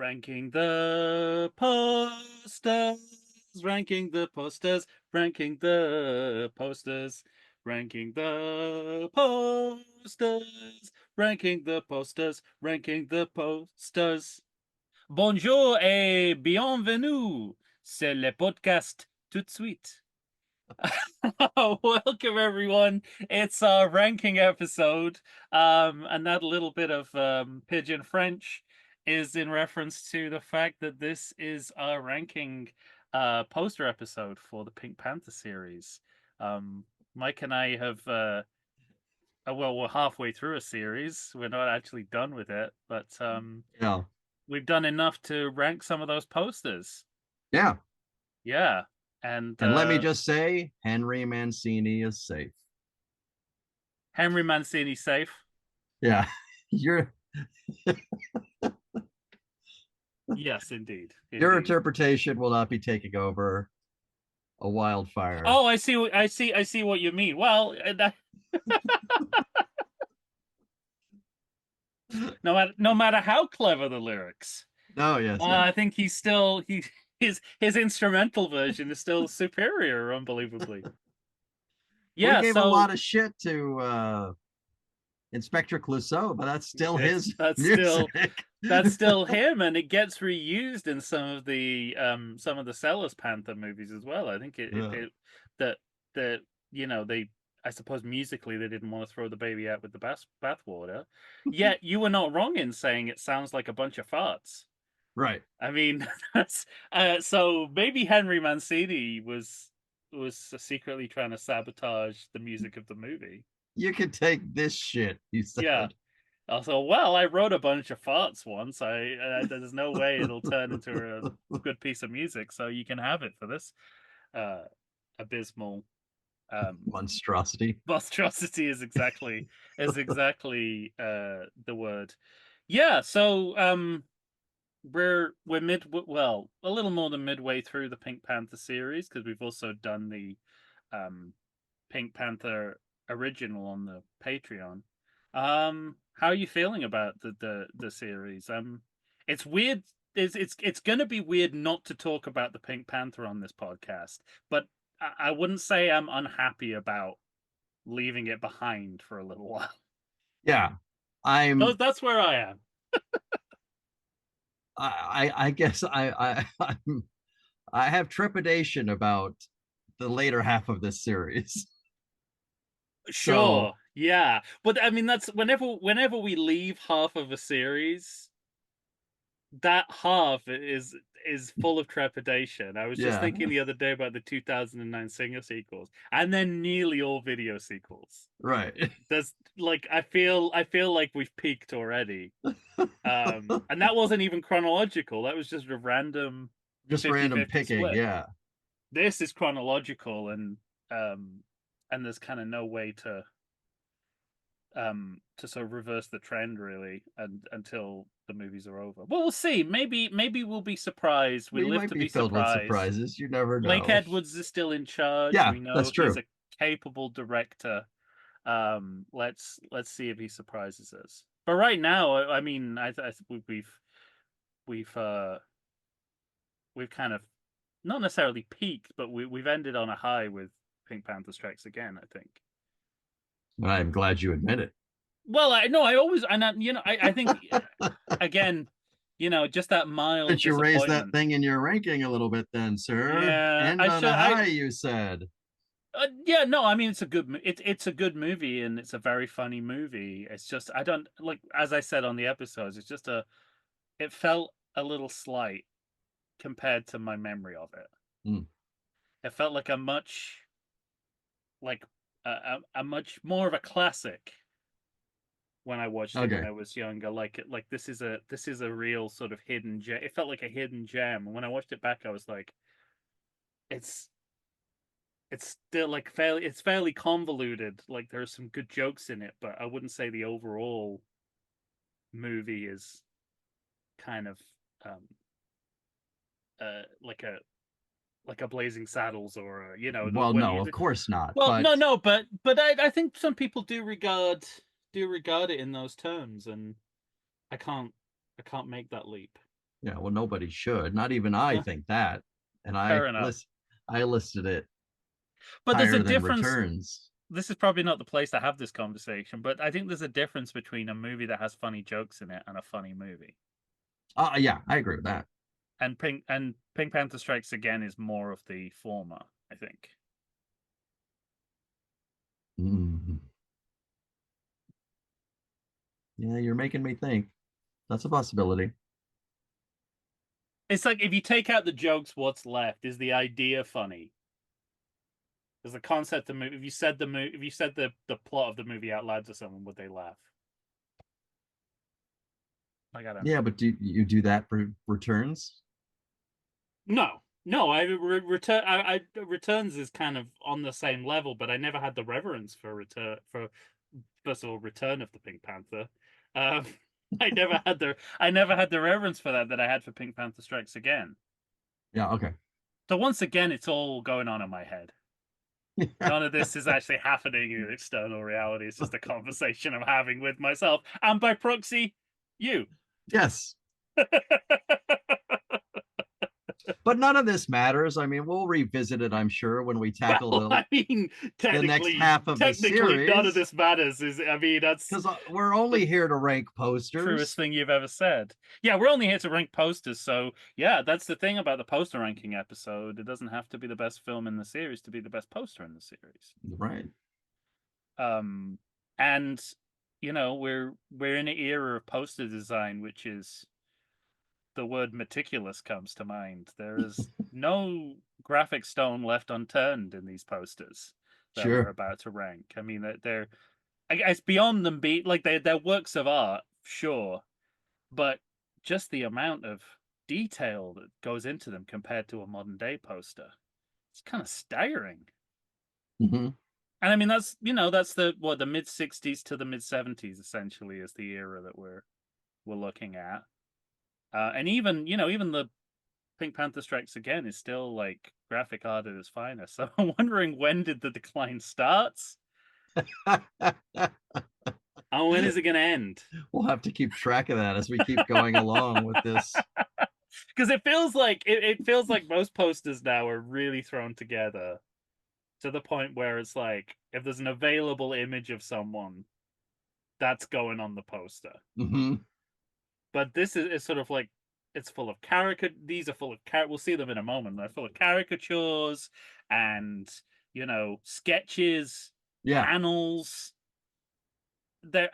Ranking the posters, ranking the posters, ranking the posters, ranking the posters, ranking the posters, ranking the posters. Bonjour et bienvenue. C'est le podcast tout de suite. Welcome everyone. It's our ranking episode. And that little bit of pigeon French is in reference to the fact that this is our ranking poster episode for the Pink Panther series. Mike and I have well, we're halfway through a series. We're not actually done with it, but Yeah. we've done enough to rank some of those posters. Yeah. Yeah. And And let me just say, Henry Mancini is safe. Henry Mancini safe. Yeah. Your Yes, indeed. your Indeed. interpretation will not be taking over a wildfire. Oh, I see what you mean. Well, no matter how clever the lyrics, Oh, yes. I think he's still his instrumental version is still superior, unbelievably. We Yeah, gave a so lot of shit to Inspector Clouseau, but that's still his that's music. still him, and it gets reused in some of the Sellers Panther movies as well. I think Yeah. that they, I suppose musically they didn't want to throw the baby out with the bathwater. Yet you were not wrong in saying it sounds like a bunch of farts. Right. I mean, that's so maybe Henry Mancini was secretly trying to sabotage the music of the movie. You can take this shit, he Yeah. said. Also, well, I wrote a bunch of farts once. There's no way it'll turn into a good piece of music, so you can have it for this uh, abysmal Monstrosity. monstrosity is exactly the word. Yeah, so we're a little more than midway through the Pink Panther series because we've also done the Pink Panther original on the Patreon. How are you feeling about the series? It's weird. It's gonna be weird not to talk about the Pink Panther on this podcast, but I wouldn't say I'm unhappy about leaving it behind for a little while. Yeah. I'm That's where I am. I guess I have trepidation about the later half of this series. So Sure, yeah, but I mean that's whenever we leave half of a series, that half is full of trepidation. I was just yeah, thinking the other day about the 2009 Singer sequels, and they're nearly all video sequels. right. There's like I feel like we've peaked already. And that wasn't even chronological. That was just a random Just random 50-50 picking, split. yeah. This is chronological, um and there's kind of no way to sort of reverse the trend really and until the movies are over. Well, we'll see. Maybe we'll be surprised. We We live might to be be filled with surprised. surprises. You never Blake know. Edwards is still in charge. Yeah, We that's know he's true. a capable director. Let's see if he surprises us. But right now, I mean, we've we've kind of not necessarily peaked, but we've ended on a high with Pink Panther Strikes Again. I think. I'm glad you admit it. Well, I know I always and I think again, just that mild Since you raised that disappointment. thing in your ranking a little bit, then, sir. Yeah, End on a high, you said. yeah, no, I mean it's a good movie and it's a very funny movie. It's just I don't like as I said on the episodes. It's just it felt a little slight compared to my memory of it. Mm. It felt like a much like a much more of a classic when I watched it when Okay. I was younger. Like this is a real sort of hidden gem. It felt like a hidden gem. And when I watched it back, I was like, it's it's still like fairly convoluted. Like there's some good jokes in it, but I wouldn't say the overall movie is kind of um like a Blazing Saddles or Well, what no, you of course not. well But no but I think some people do regard it in those terms, and I can't I can't make that leap. Yeah, well, nobody should. Not even I Well, think that. And fair enough. I listed it But there's a higher than difference. returns. This is probably not the place to have this conversation, but I think there's a difference between a movie that has funny jokes in it and a funny movie. Yeah, I agree with that. And Pink Panther Strikes Again is more of the former, I think. Mhm. Yeah, you're making me think. That's a possibility. It's like if you take out the jokes, what's left? Is the idea funny? Is the concept of the movie? If you said the plot of the movie out loud to someone, would they laugh? Like I don't know. Yeah, but do you do that for returns? No, no. I returns is kind of on the same level, but I never had the reverence for return for first of all Return of the Pink Panther. Um, I never had the reverence for that I had for Pink Panther Strikes Again. Yeah, okay. So once again, it's all going on in my head. None of this is actually happening in external reality. It's just a conversation I'm having with myself, and by proxy, you. Yes. But none of this matters. I mean, we'll revisit it, I'm sure, when we tackle Well, I mean, the next half of the technically, none of series. this matters. Is I mean, that's Because we're the only here to rank truest posters. thing you've ever said. Yeah, we're only here to rank posters, so yeah, that's the thing about the poster ranking episode. It doesn't have to be the best film in the series to be the best poster in the series. Right. Um, and we're in an era of poster design, which is the word meticulous comes to mind. There is no graphic stone left unturned in these posters that we're Sure. about to rank. I mean, they're I guess beyond them being like they're works of art, sure, but just the amount of detail that goes into them compared to a modern day poster, it's kind of staggering. Hmm. And I mean, that's the mid '60s to the mid '70s essentially is the era that we're looking at. And even the Pink Panther Strikes Again is still like graphic art at its finest. So I'm wondering when did the decline start, and when is it going to end? We'll have to keep track of that as we keep going along with this. Because it feels like most posters now are really thrown together to the point where it's like if there's an available image of someone, that's going on the poster. Hmm. But this is sort of like it's full of caricature. These are full of we'll see them in a moment. They're full of caricatures and sketches, Yeah. panels. They're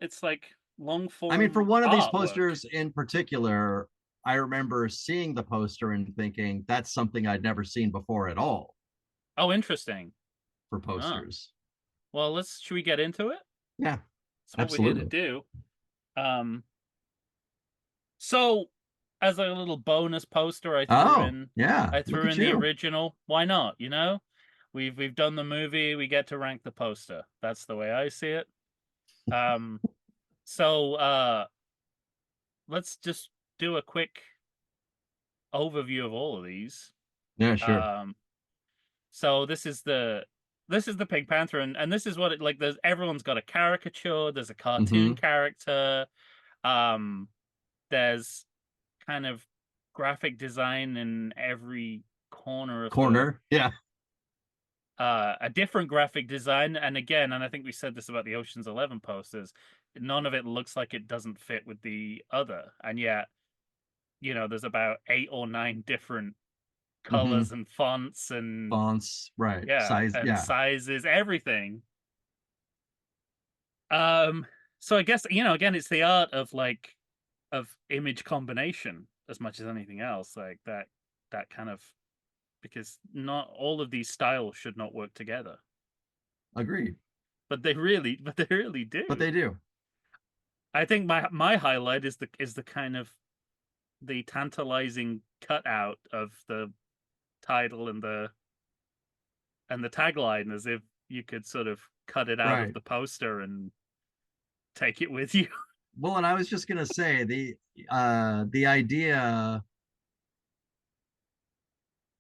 it's like long I mean, for form one of these artwork. posters in particular, I remember seeing the poster and thinking that's something I'd never seen before at all Oh, interesting. for Ah, posters. well, should we get into it? Yeah, That's what we're here to absolutely. do. Um, so as a little bonus poster, Oh, yeah. I Look threw at in the you. original. Why not? We've done the movie. We get to rank the poster. That's the way I see it. Um, so let's just do a quick overview of all of these. Yeah, sure. Um, so this is the Pink Panther, and this is what it like. Everyone's got a caricature. There's a cartoon Hmm. character. Um, there's kind of graphic design in every corner of the Corner. Yeah. a different graphic design. And again, and I think we said this about the Ocean's 11 posters, none of it looks like it doesn't fit with the other, and yet there's about 8 or 9 different Hmm. colors and fonts and Fonts. Right. yeah, Size. and Yeah. sizes, everything. um so I guess again it's the art of image combination as much as anything else, like that kind of, because not all of these styles should not work together, Agreed. but they really But do. they do. I think my highlight is the kind of the tantalizing cutout of the title and the tagline, as if you could sort of cut it out of Right. the poster and take it with you. Well, and I was just gonna say the idea,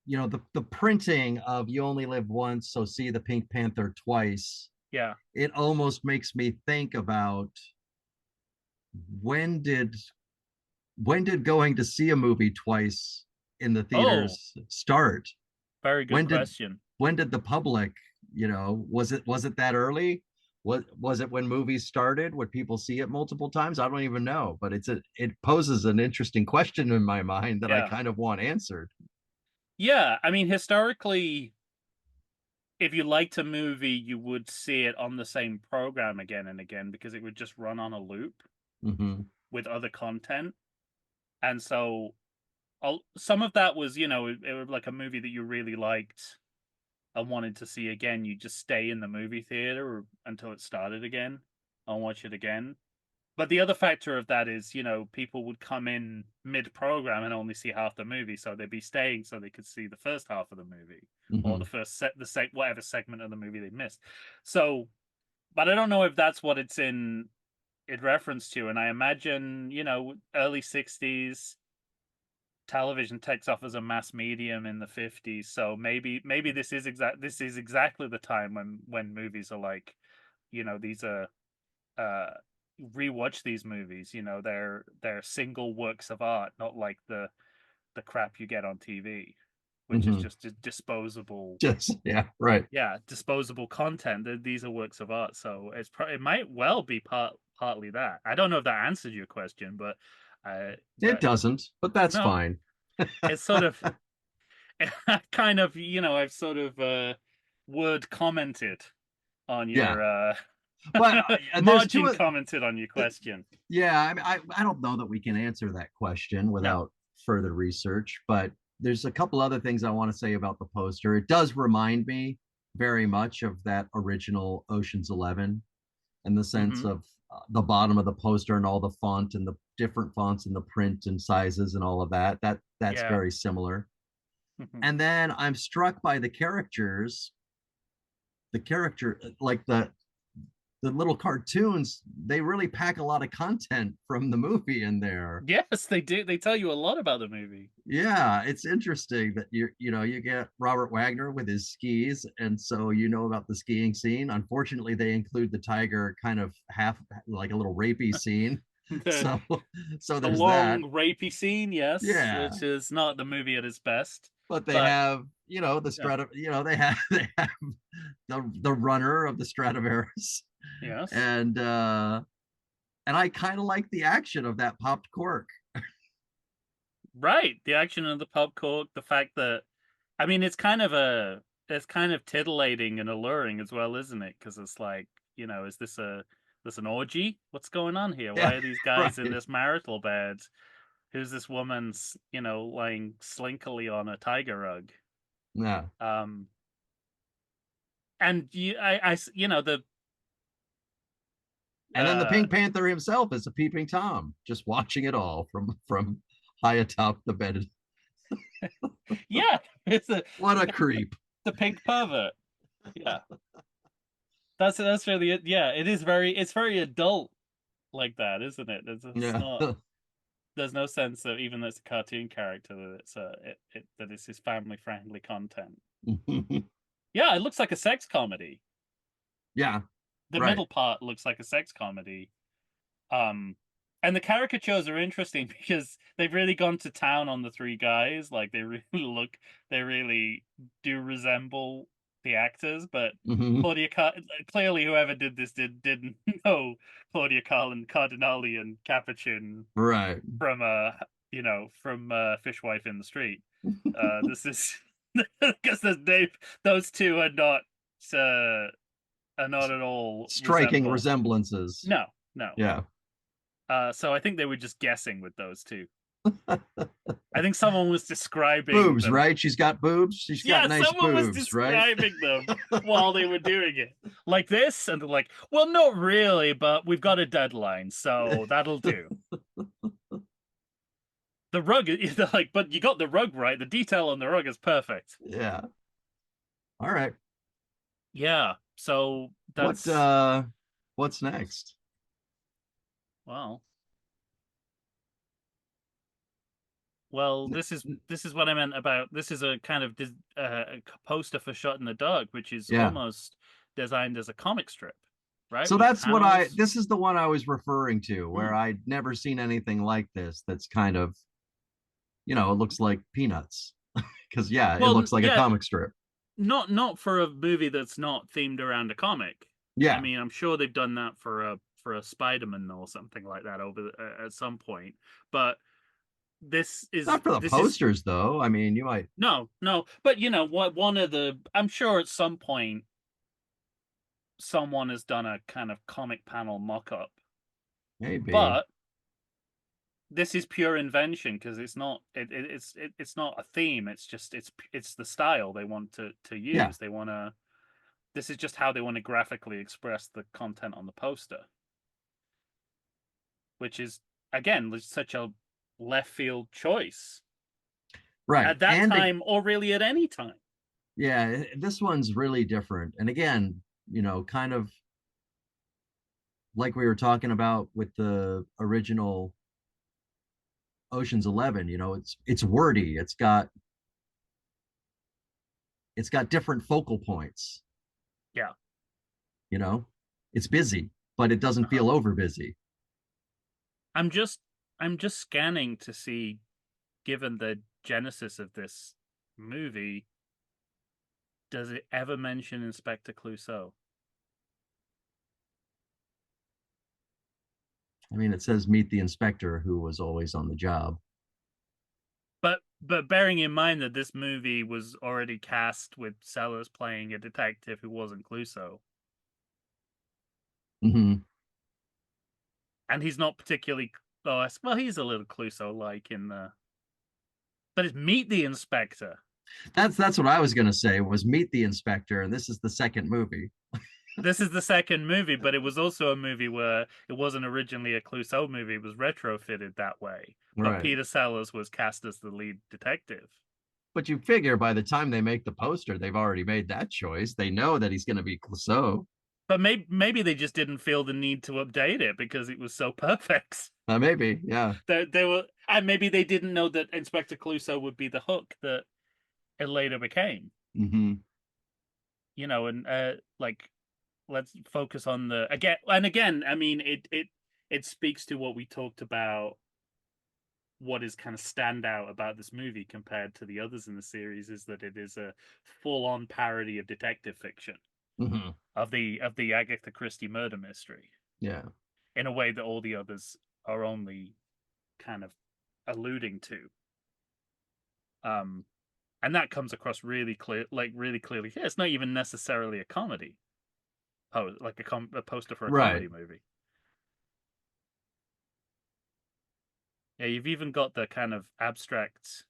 the printing of "You only live once, so see the Pink Panther twice." Yeah. It almost makes me think about when did when did going to see a movie twice in the Oh, theaters start? very good When did question. the public, was it that early? Was it when movies started? Would people see it multiple times? I don't even know, but it poses an interesting question in my mind that I Yeah. kind of want answered. Yeah, I mean, historically, if you liked a movie, you would see it on the same program again and again because it would just run on a loop Mm-hmm. with other content. And so some of that was, it was like a movie that you really liked and wanted to see again. You just stay in the movie theater until it started again and watch it again. But the other factor of that is, people would come in mid-program and only see half the movie, so they'd be staying so they could see the first half of the movie or Mm-hmm. the first whatever segment of the movie they missed. So, but I don't know if that's what it's in reference to. And I imagine, early '60s television takes off as a mass medium in the '50s, so maybe this is exactly the time when movies are like, these are uh rewatch these movies. They're single works of art, not like the crap you get on TV, which is Mm-hmm. just disposable. Just yeah, right. Yeah, disposable content. These are works of art, so it might well be partly that. I don't know if that answered your question, It but doesn't, but that's no, fine. it's sort of kind of, I've sort of word commented on Yeah, your but there's two. margin commented on your question. Yeah, I mean, I don't know that we can answer that question No. without further research, but there's a couple other things I want to say about the poster. It does remind me very much of that original Ocean's 11 in the sense Mm-hmm. of the bottom of the poster and all the font and the different fonts and the print and sizes and all of that. That's Yeah. very similar. Mm-hmm. And then I'm struck by the character like the little cartoons, they really pack a lot of content from the movie in there. Yes, they do. They tell you a lot about the movie. Yeah, it's interesting that you get Robert Wagner with his skis, and so you know about the skiing scene. Unfortunately, they include the tiger kind of half like a little rapey scene. the So so the there's that. long rapey scene, yes, Yeah. which is not the movie at its best. But they But have, the yeah, strata, they have the runner of the Stradivarius. yes. And I kind of like the action of that popped cork. Right. The action of the pub cork, the fact that I mean it's kind of titillating and alluring as well, isn't it? Because it's like, is this an orgy? What's going on here? Yeah, Why are these guys in right. this marital bed? Who's this woman's, lying slinkily on a tiger rug? Yeah. Um, and the And then the uh, Pink Panther himself is a peeping Tom, just watching it all from high atop the bed. yeah, it's What a creep. the pink pervert. Yeah, that's really it. Yeah, it's very adult like that, isn't it? It's Yeah. not. There's no sense of even though it's a cartoon character that that it's his family friendly content. Yeah, it looks like a sex comedy. Yeah, The right. middle part looks like a sex comedy. Um, and the caricatures are interesting because they've really gone to town on the three guys. Like they really do resemble the actors. But Hmm. Clearly, whoever did this didn't know Claudia Cardinali and Capuchin Right. from Fishwife in the Street. This is because those two uh, are not at all Striking resemble. resemblances. No, no. Yeah. So I think they were just guessing with those two. I think someone was describing Boobs, them. right? She's got boobs. She's got Yeah, nice someone was boobs, right? describing them while they were doing it. Like this, and they're like, well, not really, but we've got a deadline, so that'll do. The rug is like, but you got the rug right. The detail on the rug is perfect. Yeah. All right. Yeah. So What that's what's next? well, well, this is what I meant about this is a kind of a poster for Shot in the Dark, which is Yeah. almost designed as a comic strip. right? So With that's what I, panels. this is the one I was referring to, where Hmm. I'd never seen anything like this. That's kind of, it looks like Peanuts. Because, yeah, it Well, looks like a yeah, comic strip. not for a movie that's not themed around a comic. I Yeah. mean, I'm sure they've done that for a Spider-Man or something like that at some point. But Not for the this is posters, though. I mean, you might, no. But you know what? One of the I'm sure at some point someone has done a kind of comic panel mock-up. maybe. But this is pure invention because it's not a theme. It's just it's the style they want to Yeah. use. They want to. This is just how they want to graphically express the content on the poster, which is again such a left field choice Right. at that And time or really at any time. yeah, this one's really different. And again, kind of like we were talking about with the original Ocean's 11, it's wordy. It's got different focal points, Yeah. you know. It's busy, but it doesn't Uh-huh. feel over busy. I'm just I'm just scanning to see, given the genesis of this movie, does it ever mention Inspector Clouseau? I mean, it says meet the inspector who was always on the job. But bearing in mind that this movie was already cast with Sellers playing a detective who wasn't Clouseau, Hmm. and he's not particularly well, he's a little Clouseau like in the but it's Meet the Inspector. That's what I was going to say was meet the inspector, and this is the second movie. This is the second movie, but it was also a movie where it wasn't originally a Clouseau movie, it was retrofitted that way. But Right. Peter Sellers was cast as the lead detective. But you figure by the time they make the poster, they've already made that choice. They know that he's going to be Clouseau. But maybe they just didn't feel the need to update it because it was so perfect. Maybe, yeah. They were, and maybe they didn't know that Inspector Clouseau would be the hook that it later became. Hmm. You know, and like let's focus on the again and again. I mean, it speaks to what we talked about. What is kind of standout about this movie compared to the others in the series is that it is a full-on parody of detective fiction Hmm. of the Agatha Christie murder mystery Yeah. in a way that all the others are only kind of alluding to. Um, and that comes across really clear, like really clearly here. It's not even necessarily a comedy, like a poster for a Right. comedy movie. Yeah, you've even got the kind of abstract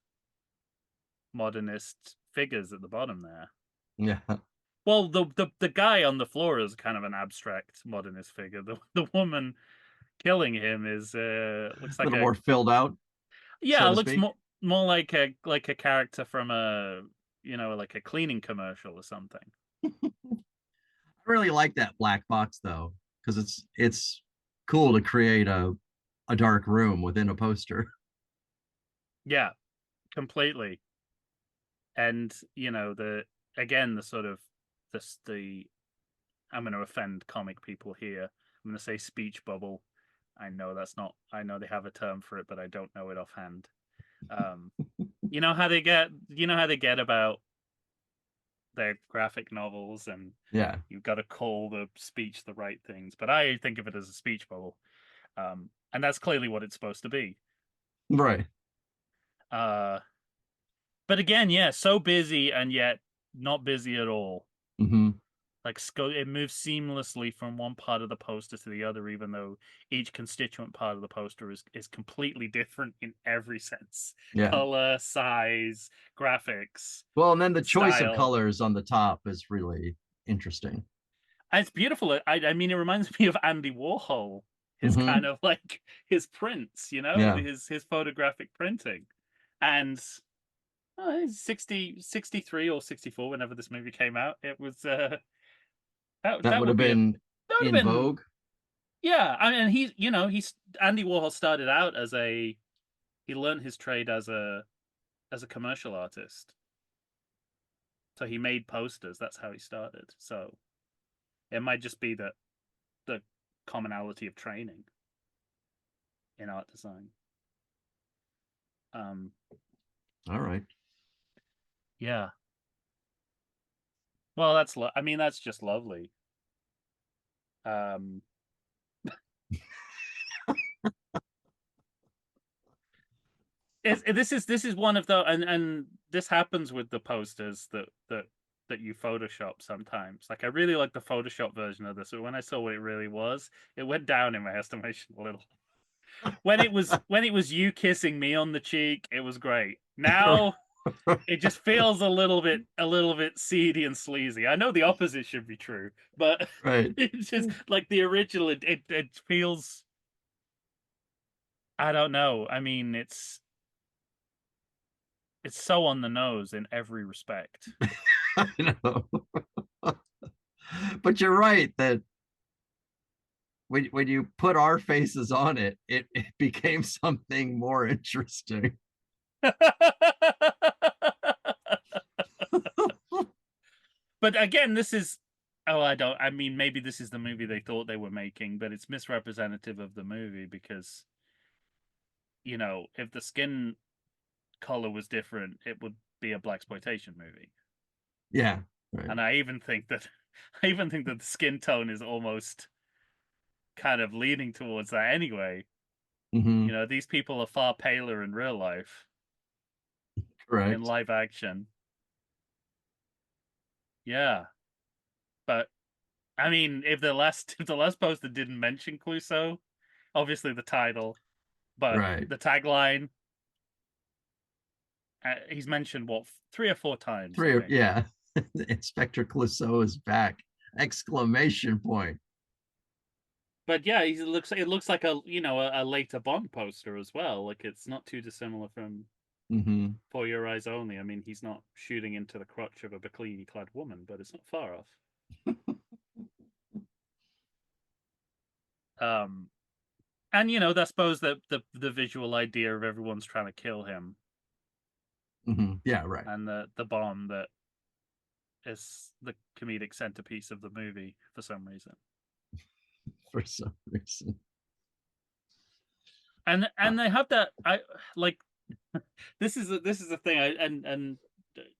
modernist figures at the bottom there. Yeah. Well, the guy on the floor is kind of an abstract modernist figure. The woman killing him is looks A like little a more filled out, yeah, so to looks speak. more like a character from a like a cleaning commercial or something. I really like that black box though, because it's cool to create a dark room within a poster. Yeah, completely. And the again the sort of the I'm going to offend comic people here. I'm going to say speech bubble. I know they have a term for it, but I don't know it offhand. Um, you know how they get about their graphic novels and Yeah. you've got to call the speech the right things, but I think of it as a speech bubble. And that's clearly what it's supposed to be. Right. Uh, but again, yeah, so busy and yet not busy at all. Hmm. Like it moves seamlessly from one part of the poster to the other, even though each constituent part of the poster is completely different in every sense: Yeah. color, size, graphics, Well, and then the choice of style. colors on the top is really interesting. And it's beautiful. I mean, it reminds me of Andy Warhol. His kind Hmm. of like his prints, Yeah. his photographic printing, and 63 or 64 whenever this movie came out. It was That that would would have be a been that would have in been vogue. yeah. I mean, he's Andy Warhol started out as he learned his trade as a commercial artist. So he made posters. That's how he started. So it might just be that commonality of training in art design. Um, All right. yeah. Well, I mean, that's just lovely. Um, this is one of the and this happens with the posters that you Photoshop sometimes. Like I really like the Photoshop version of this, but when I saw what it really was, it went down in my estimation a little. When it was you kissing me on the cheek, it was great. Now it just feels a little bit seedy and sleazy. I know the opposite should be true, but Right. it's just like the original. It feels. I don't know. I mean, it's so on the nose in every respect. I know. But you're right that when you put our faces on it, it became something more interesting. But again, this is oh, I don't. I mean, maybe this is the movie they thought they were making, but it's misrepresentative of the movie because if the skin color was different, it would be a blaxploitation movie. Yeah. Right. And I even think that I even think that the skin tone is almost kind of leaning towards that anyway. Mm-hmm. These people are far paler in real life, in Correct. live action. Yeah, but I mean, if the last if the last poster didn't mention Clouseau, obviously the title, but Right. the tagline, he's mentioned what 3 or 4 times, I think. Yeah. Inspector Clouseau is back! Exclamation point. But yeah, it looks like a later Bond poster as well. Like it's not too dissimilar from Mm-hmm. For Your Eyes Only. I mean, he's not shooting into the crotch of a bikini-clad woman, but it's not far off. Um, and I suppose that the visual idea of everyone's trying to kill him, Mm-hmm. Yeah, right. and the bomb that is the comedic centerpiece of the movie for some reason. For some reason. And they have that I like this is a thing and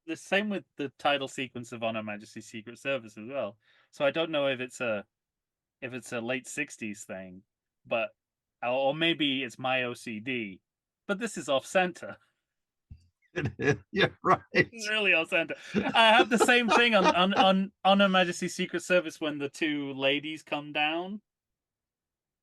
the same with the title sequence of On Her Majesty's Secret Service as well. So I don't know if it's a late '60s thing, but or maybe it's my OCD, but this is off center. You're right. Really off center. I have the same thing on Her Majesty's Secret Service when the two ladies come down.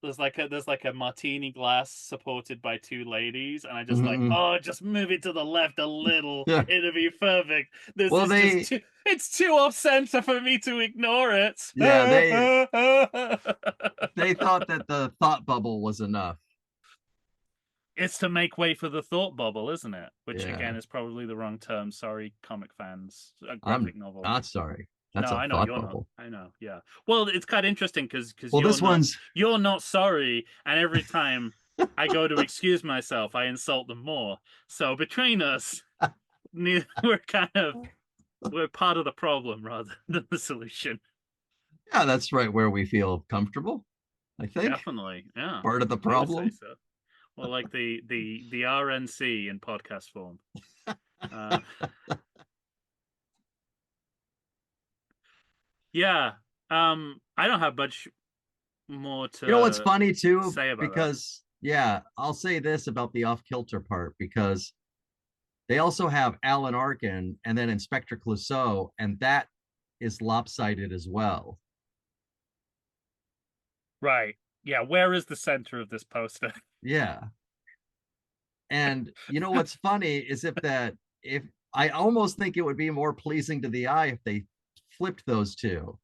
There's like a martini glass supported by two ladies, and I just like, Mm-hmm. oh, just move it to the left a little. Yeah. It'll be perfect. This Well, is just it's too off center for me to ignore it. yeah, they thought that the thought bubble was enough. It's to make way for the thought bubble, isn't it? Which Yeah. again is probably the wrong term. Sorry, comic fans. A I'm graphic novel. not sorry. That's No, a I know thought you're not. bubble. I know. Yeah. Well, it's kind of interesting because Well, this one's you're not sorry, and every time I go to excuse myself, I insult them more. So between us, we're we're part of the problem rather than the solution. yeah, that's right where we feel comfortable, I think. Definitely. Yeah. Part of the I would say problem. so. Well, like the RNC in podcast form. Uh, yeah. I don't have much more You know what's to funny too? say about that. Because yeah, I'll say this about the off kilter part because they also have Alan Arkin and then Inspector Clouseau, and that is lopsided as well. Right. Yeah, where is the center of this poster? Yeah. And you know what's funny is if I almost think it would be more pleasing to the eye if they flipped those two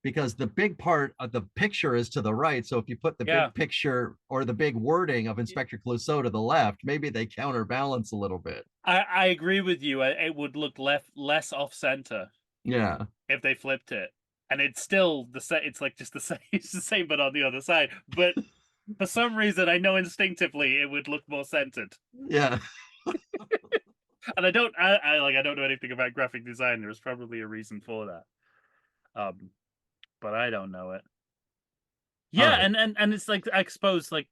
because the big part of the picture is to the right. So if you put the Yeah. big picture or the big wording of Inspector Clouseau to the left, maybe they counterbalance a little bit. I agree with you. It would look less off center Yeah. if they flipped it. And it's still the same. It's like just the same. It's the same, but on the other side. But for some reason, I know instinctively it would look more centered. Yeah. And I don't know anything about graphic design. There's probably a reason for that. But I don't know it. All Yeah, right. and it's like I suppose like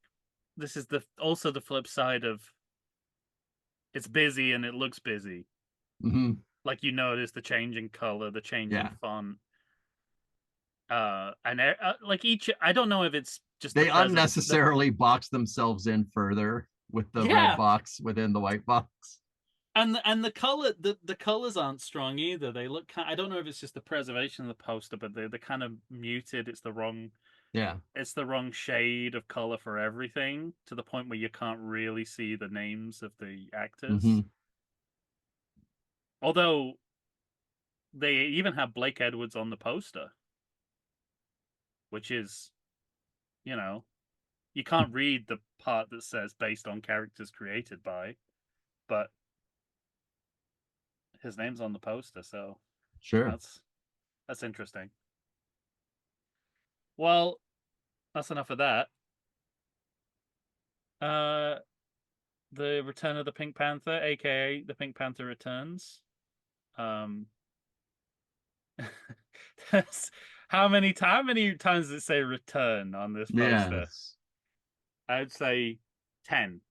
this is the also the flip side of it's busy and it looks busy. Hmm. Like you notice the change in color, the change in Yeah. font, and like each. I don't know if it's just the They present. unnecessarily box themselves in further with the red Yeah, box within the white box. and the color the colors aren't strong either. They look. I don't know if it's just the preservation of the poster, but they're kind of muted. Yeah. It's the wrong shade of color for everything to the point where you can't really see the names of the actors. Hmm. Although they even have Blake Edwards on the poster, which is, you know, you can't read the part that says based on characters created by, but his name's on the poster, so Sure. that's that's interesting. Well, that's enough of that. Uh, the Return of the Pink Panther, aka the Pink Panther Returns. Um, how many times does it say return on this poster? Yes. I'd say 10.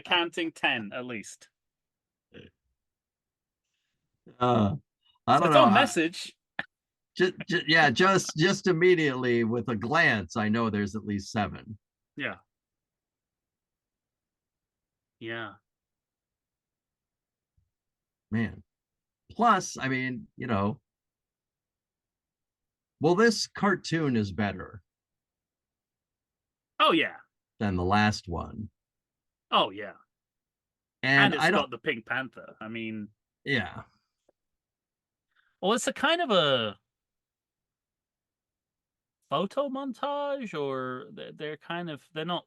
Counting 10 at least. Uh, I It's don't its know. own message. Yeah, just immediately with a glance, I know there's at least seven. Yeah. Yeah. Man. Plus, well, this cartoon is better Oh yeah. than the last one. Oh yeah. And And I it's don't, got the Pink Panther. I mean, yeah. well, it's a kind of a photo montage, or they're kind of they're not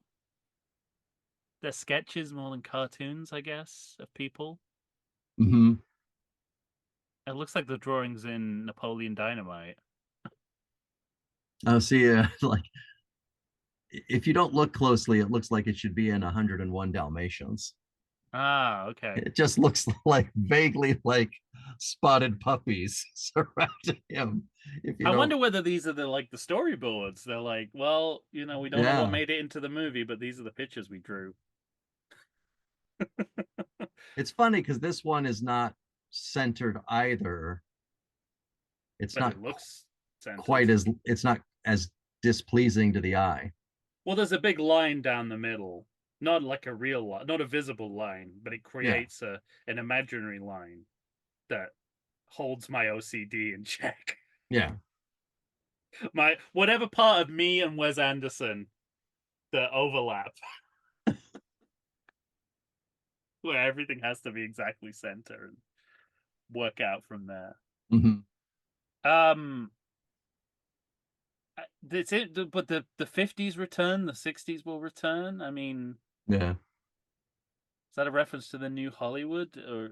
they're sketches more than cartoons, I guess, of people. Hmm. It looks like the drawings in Napoleon Dynamite. Oh, see, like if you don't look closely, it looks like it should be in 101 Dalmatians. Ah, okay. It just looks like vaguely like spotted puppies surrounding him. If you I don't, wonder whether these are the storyboards. They're like, well, we don't know what yeah, made it into the movie, but these are the pictures we drew. it's funny because this one is not centered either. It's But not it looks centered. quite as it's not as displeasing to the eye. Well, there's a big line down the middle, not like a real line, not a visible line, but it Yeah, creates a an imaginary line that holds my OCD in check. yeah. My whatever part of me and Wes Anderson that overlap, where everything has to be exactly center and work out from there. Hmm. Um, that's it. But the 50s return, the 60s will return. I mean, Yeah. is that a reference to the new Hollywood, or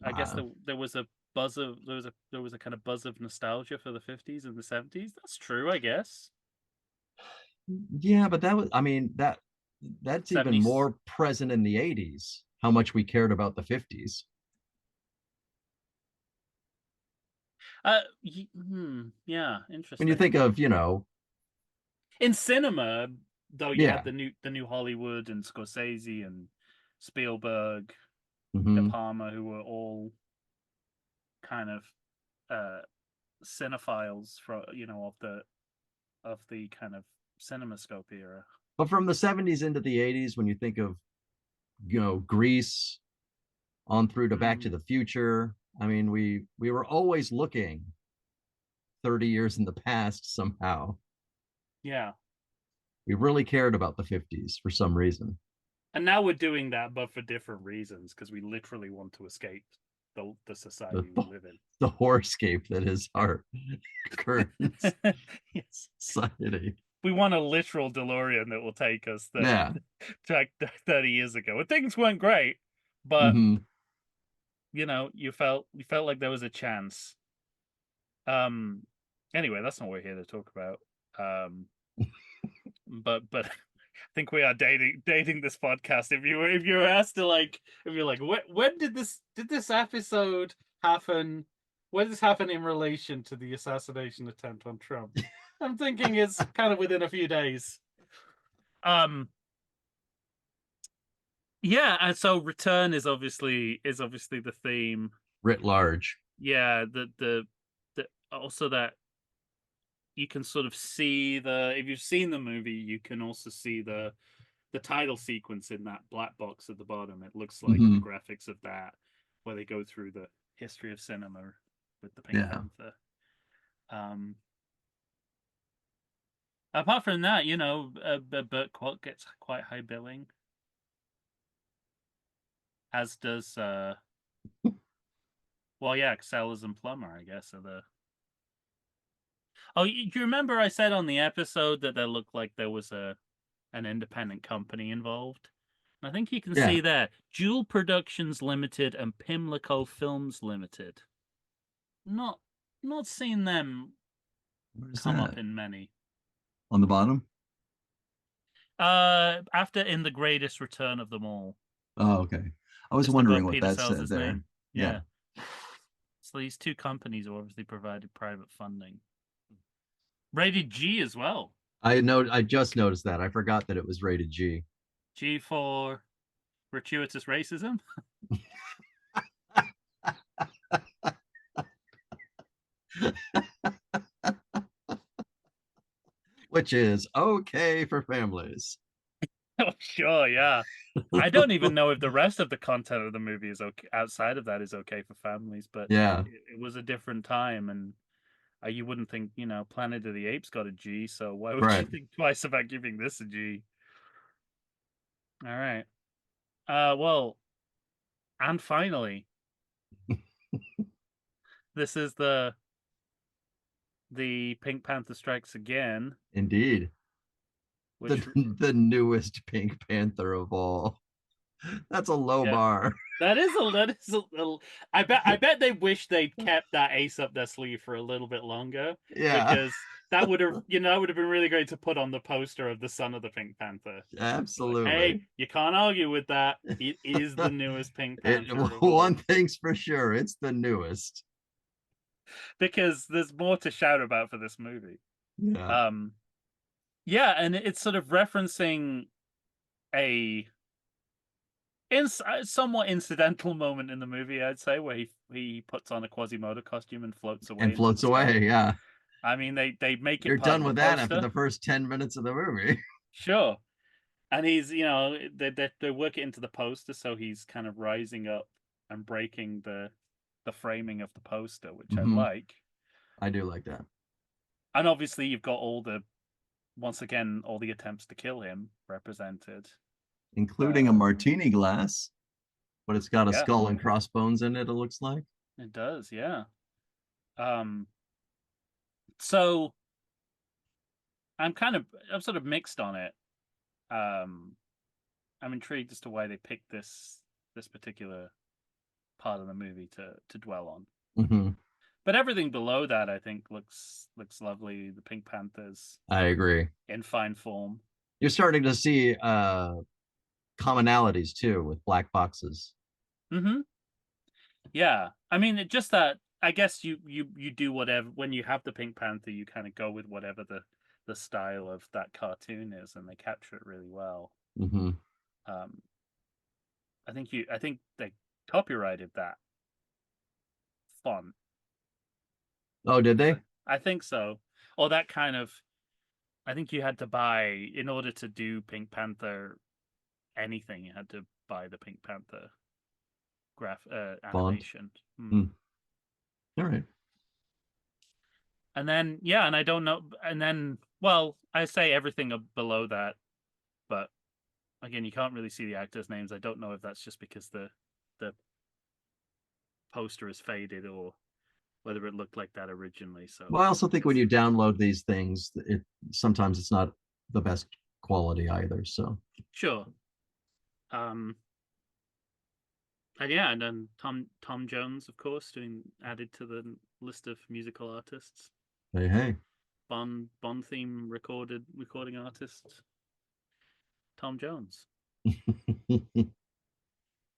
I guess Uh, there was a buzz of there was a kind of buzz of nostalgia for the 50s and the 70s. That's true, I guess. yeah, but that's even 70s. more present in the 80s, how much we cared about the 50s. Yeah, When you interesting. think of, In cinema, though, you had yeah. the new Hollywood and Scorsese and Spielberg, De Hmm. Palma, who were all kind of uh cinephiles for of the kind of cinemascope era. But from the 70s into the 80s, when you think of, Grease on through to Back to Mm, the Future, we were always looking 30 years in the past somehow. yeah. We really cared about the 50s for some reason. And now we're doing that, but for different reasons, because we literally want to escape the The, society we the, live in. the horrorscape that is our current Yes, society. we want a literal DeLorean that will take us Yeah. back 30 years ago. And things weren't great, but Hmm. you felt like there was a chance. Um, anyway, that's not what we're here to talk about. But I think we are dating this podcast. If you were asked to if you're like when did this episode happen? When did this happen in relation to the assassination attempt on Trump? I'm thinking it's kind of within a few days. Um, yeah, and so return is obviously the theme. Writ large. Yeah, the also that you can sort of see the if you've seen the movie, you can also see the title sequence in that black box at the bottom. It looks like the Hmm. graphics of that, where they go through the history of cinema with the Pink Yeah. Panther. Um, Apart from that, Burt Kwok gets quite high billing, as does well, yeah, Sellers and Plummer, I guess, are the. Oh, do you remember I said on the episode that there looked like there was a an independent company involved? I think you can Yeah. see there. Jewel Productions Limited and Pimlico Films Limited. Not not seen them Where's come up that? in many. On the bottom? After In the Greatest Return of Them All, Oh, okay. I was just wondering above what Peter that said Sellers' there. name. Yeah. Yeah. So these two companies obviously provided private funding. Rated G as well. I just noticed that. I forgot that it was rated G. G for gratuitous racism. Which is okay for families. Oh, sure, yeah. I don't even know if the rest of the content of the movie is okay outside of that is okay for families, but Yeah, it was a different time, and you wouldn't think, Planet of the Apes got a G, so why would you right. think twice about giving this a G? All right. Well, and finally, this is the Pink Panther Strikes Again, Indeed. The which the newest Pink Panther of all. That's a low yeah, bar. that is a little. I bet they wish they'd kept that ace up their sleeve for a little bit longer, Yeah, because that would have been really great to put on the poster of the son of the Pink Panther. Like, hey, absolutely. you can't argue with that. It is the newest Pink It Panther of one all. thing's for sure, it's the newest. Because there's more to shout about for this movie. Yeah. Um, yeah, and it's sort of referencing a somewhat incidental moment in the movie, I'd say, where he puts on a Quasimodo costume and floats away And into the floats sky. away. Yeah. I mean, they make it You're part done of the with that after poster, the first 10 minutes of the movie. sure. And he's, they work it into the poster, so he's kind of rising up and breaking the framing of the poster, which I Hmm. like. I do like that. And obviously, you've got once again, all the attempts to kill him represented. Including a Uh, martini glass, but it's got a yeah, skull and crossbones in it, it looks like. it does. Yeah. Um, so I'm sort of mixed on it. Um, I'm intrigued as to why they picked this particular part of the movie to dwell on. Hmm. But everything below that, I think, looks lovely. The Pink Panthers I agree. in fine form. You're starting to see commonalities too with black boxes. Mm-hmm. Yeah, I mean, just that. I guess you do whatever when you have the Pink Panther, you kind of go with whatever the style of that cartoon is, and they capture it really well. Hmm. Um, I think they copyrighted that font. Oh, did So they? I think so. Or that kind of. I think you had to buy in order to do Pink Panther anything. You had to buy the Pink Panther Font. animation. Hmm. Hmm. All right. And then yeah, and I don't know. And then well, I say everything below that, but again, you can't really see the actors' names. I don't know if that's just because the poster is faded or whether it looked like that originally. So Well, I also I think when guess you download these things, it sometimes it's not the best quality either. So, sure. Um, and yeah, and then Tom Jones, of course, doing added to the list of musical artists. hey, hey. Bond theme recording artist Tom Jones.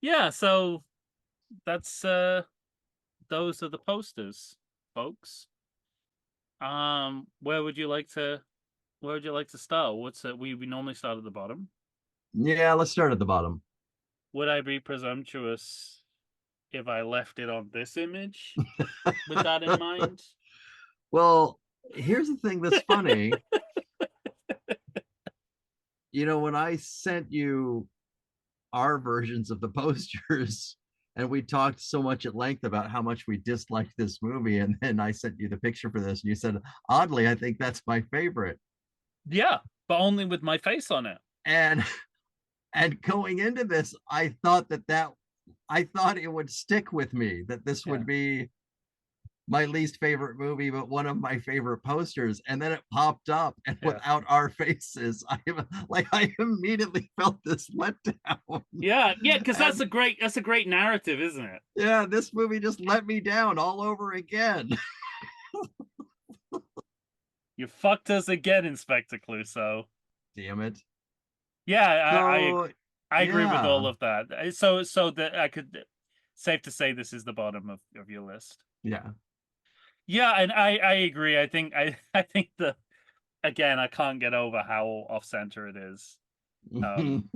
Yeah, so that's those are the posters, folks. Where would you like to where would you like to start? What's it? We normally start at the bottom. Yeah, let's start at the bottom. Would I be presumptuous if I left it on this image with that in mind? Well, here's the thing that's funny. When I sent you our versions of the posters and we talked so much at length about how much we disliked this movie, and then I sent you the picture for this and you said, oddly, I think that's my favorite. Yeah, but only with my face on it. And going into this, I thought it would stick with me, that this Yeah, would be my least favorite movie, but one of my favorite posters. And then it popped up, and yeah, without our faces, I immediately felt this letdown. yeah. Because And that's a great narrative, isn't it? yeah, this movie just let me down all over again. You fucked us again, Inspector Clouseau. Damn it. Yeah, So I agree with yeah, all of that. So that I could safe to say this is the bottom of your list. yeah. Yeah, and I agree. I think the again I can't get over how off center it is. Um,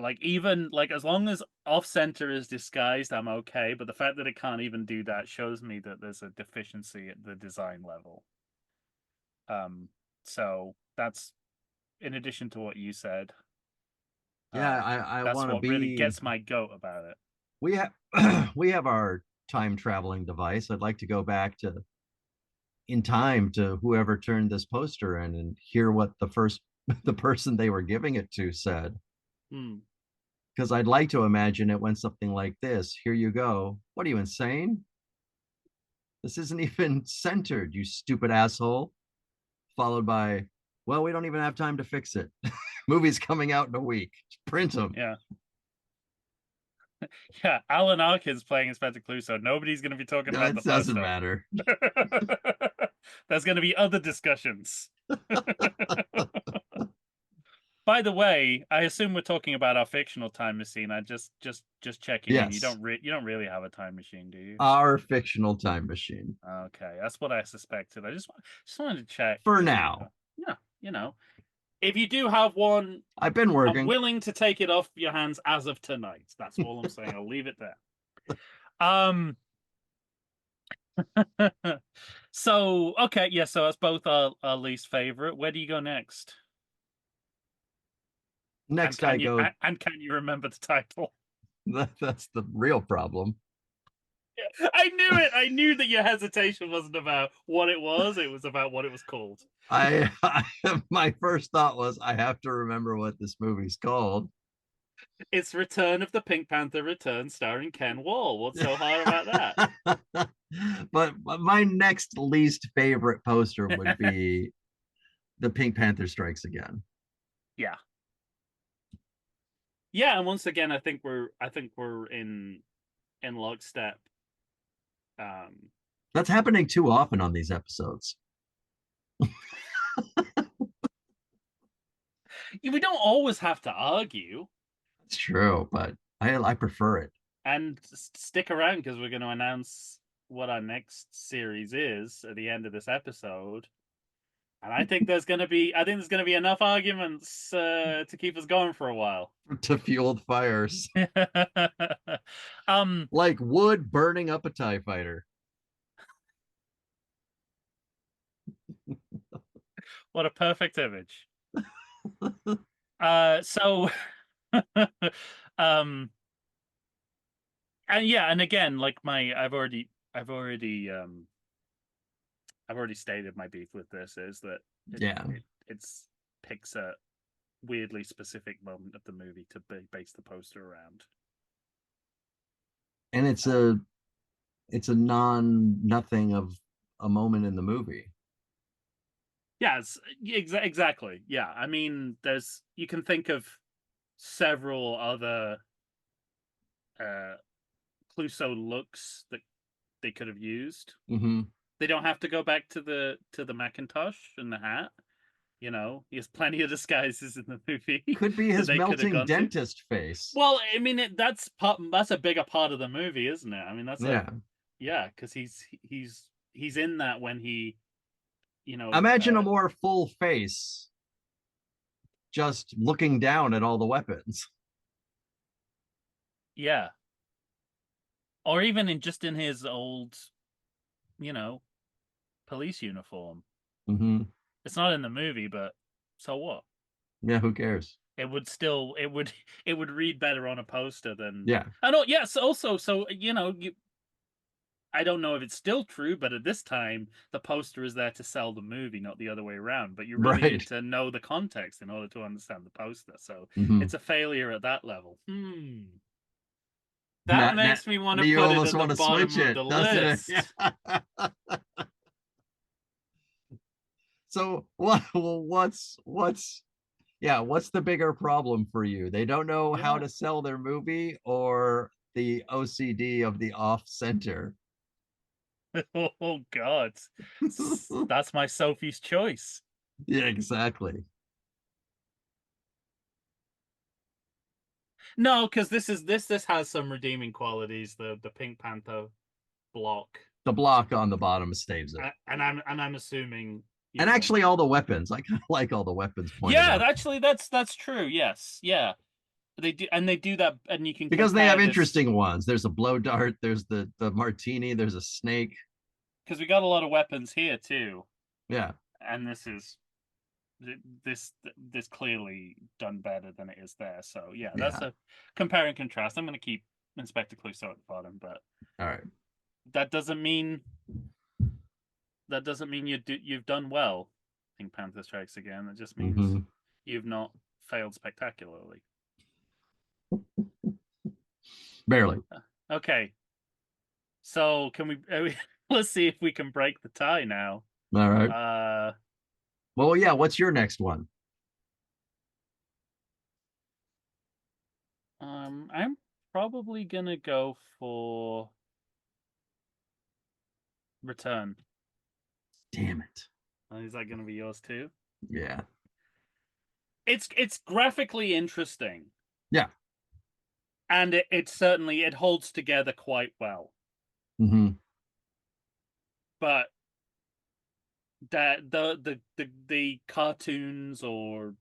like even like as long as off center is disguised, I'm okay. But the fact that it can't even do that shows me that there's a deficiency at the design level. Um, so that's in addition to what you said. Yeah, I That's want to what really be. gets my goat about it. We have we have our time traveling device. I'd like to go back to in time to whoever turned this poster in and hear what the person they were giving it to said. Hmm. Because I'd like to imagine it went something like this. Here you go. What are you, insane? This isn't even centered, you stupid asshole. Followed by, well, we don't even have time to fix it. Movie's coming out in a week. Print them. Yeah. Yeah, Alan Arkin's playing Inspector Clouseau. Nobody's going to be talking about It the doesn't poster. matter. There's going to be other discussions. By the way, I assume we're talking about our fictional time machine. I just checking in. Yes, You don't really have a time machine, do you? our fictional time machine. Okay, that's what I suspected. Just wanted to check For because now, yeah, if you do have one, I've been I'm working. willing to take it off your hands as of tonight. That's all I'm saying. I'll leave it there. Um, so okay, yeah, so that's both our least favorite. Where do you go next? Next, I go. And can you remember the title? That's the real problem. I knew it. I knew that your hesitation wasn't about what it was. It was about what it was called. My first thought was I have to remember what this movie's called. It's Return of the Pink Panther Return, starring Ken Wall. What's so hard about But my next least favorite poster would that? be the Pink Panther Strikes Again. Yeah, yeah. And once again, I think we're in lockstep. Um, That's happening too often on these episodes. we don't always have to argue. It's true, but I prefer it. And stick around because we're going to announce what our next series is at the end of this episode. And I think there's going to be enough arguments to keep us going for a while. To fuel the fires. um, Like wood burning up a TIE fighter. what a perfect image. So, um, and yeah, and again, like I've already stated my beef with this is that Yeah. it's picks a weirdly specific moment of the movie to base the poster around. And Um, it's a non nothing of a moment in the movie. yeah, exactly. Yeah, I mean, there's you can think of several other uh, Clouseau looks that they could have used. Mm-hmm. They don't have to go back to the Macintosh and the hat. You know, he has plenty of disguises in the movie Could be that his they could have melting gone to. dentist face. Well, I mean, that's a bigger part of the movie, isn't it? I mean, that's a Yeah. yeah, because he's in that when he you know, Imagine a more full face just looking down at all the weapons. yeah, or even in just in his old, you know, police uniform. Mm-hmm. It's not in the movie, but so what? Yeah, who cares? It would still it would read better on a poster than Yeah, I don't. Yes, also, so you know, I don't know if it's still true, but at this time, the poster is there to sell the movie, not the other way around. But you really need right. to know the context in order to understand the poster. So Mm-hmm. it's a failure at that level. Hmm. That Now, now, makes me want to you put it almost at the want to switch bottom of it, the doesn't it? Yeah. list. So what's yeah, what's the bigger problem for you? They don't know how Yeah. to sell their movie or the OCD of the off center? Oh God. That's my Sophie's choice. Yeah, exactly. No, because this has some redeeming qualities. The Pink Panther block, The block on the bottom saves it. and I'm assuming you And know. actually all the weapons. I kind of like all the weapons pointed Yeah, out actually, that's true. Yes, yeah, they do that, and you can because they compare have this interesting ones. There's a blow dart, there's the martini, there's a snake. because we got a lot of weapons here too, Yeah. and this clearly done better than it is there. So yeah, that's Yeah. a compare and contrast. I'm going to keep Inspector Clouseau at the bottom, but All right. that doesn't mean you've done well. Pink Panther Strikes Again. That just means Mm-hmm. you've not failed spectacularly. Barely. Okay, so can we? Let's see if we can break the tie now. All right. Uh, Well, yeah, what's your next one? I'm probably gonna go for Return. Damn it. Is that gonna be yours too? Yeah. It's graphically interesting, Yeah. and it certainly it holds together quite well. Mm-hmm. But that the cartoons or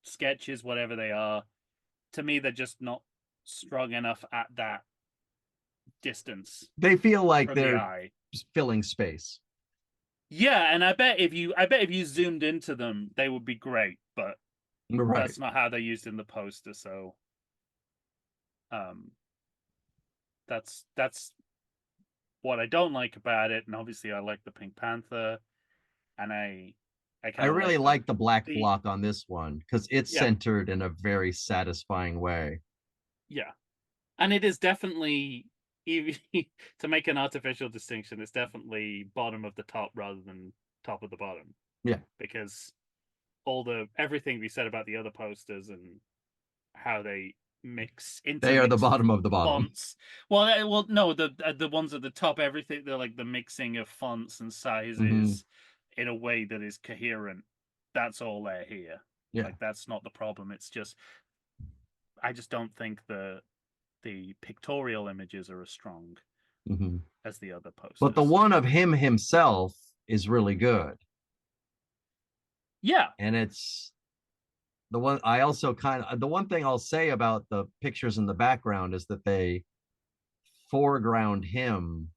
sketches, whatever they are, to me they're just not strong enough at that distance They feel like from the they're eye. filling space. Yeah, and I bet if you zoomed into them, they would be great, but Right. that's not how they're used in the poster. So, um, that's what I don't like about it. And obviously, I like the Pink Panther, and I I kind of really like like the black the block on this one because it's yeah, centered in a very satisfying way. yeah, and it is definitely even to make an artificial distinction. It's definitely bottom of the top rather than top of the bottom Yeah. because all the everything we said about the other posters and how they They are the intermix bottom of the bottom. fonts. Well, no, the ones at the top, everything they're like the mixing of fonts and Mm-hmm. sizes in a way that is coherent. That's all there here. Yeah. Like that's not the problem. It's just I just don't think the pictorial images are as strong Mm-hmm. as the other But the posters. one of him himself is really good. Yeah. And it's the one I also kind of the one thing I'll say about the pictures in the background is that they foreground him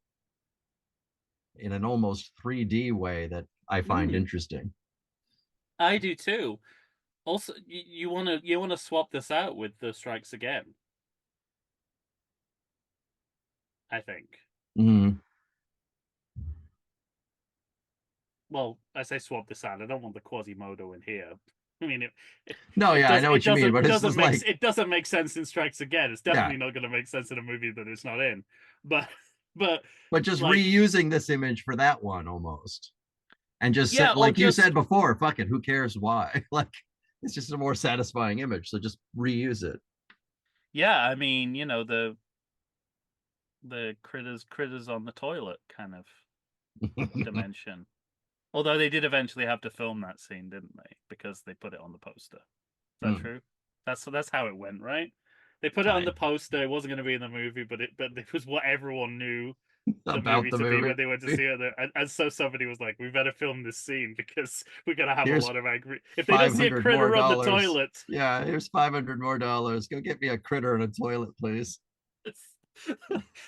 in an almost 3D way that I find Mm, interesting. I do too. Also, you wanna swap this out with the Strikes Again. I think. Mm-hmm. Well, I say swap this out. I don't want the Quasimodo in here. I mean, No, yeah, I know what you mean, but it's just like, it doesn't make sense in Strikes Again. It's yeah, definitely not going to make sense in a movie that it's not in. But but but just like reusing this image for that one almost. And just yeah, or like you said just before, fuck it, who cares why? Like it's just a more satisfying image, so just reuse it. yeah. I mean, you know the critters on the toilet kind of dimension. Although they did eventually have to film that scene, didn't they? Because they put it on the poster. Is that Hmm. true? That's how it went, right? They put it on I the poster. It wasn't going to be in the movie, but it was what everyone knew. the about movie the to be movie. when they went to see it. And so somebody was like, "We better film this scene because we're gonna have a Here's lot of angry. If they don't see a 500 more critter on the dollars. toilet, Yeah, here's 500 more dollars. Go get me a critter in a toilet, please.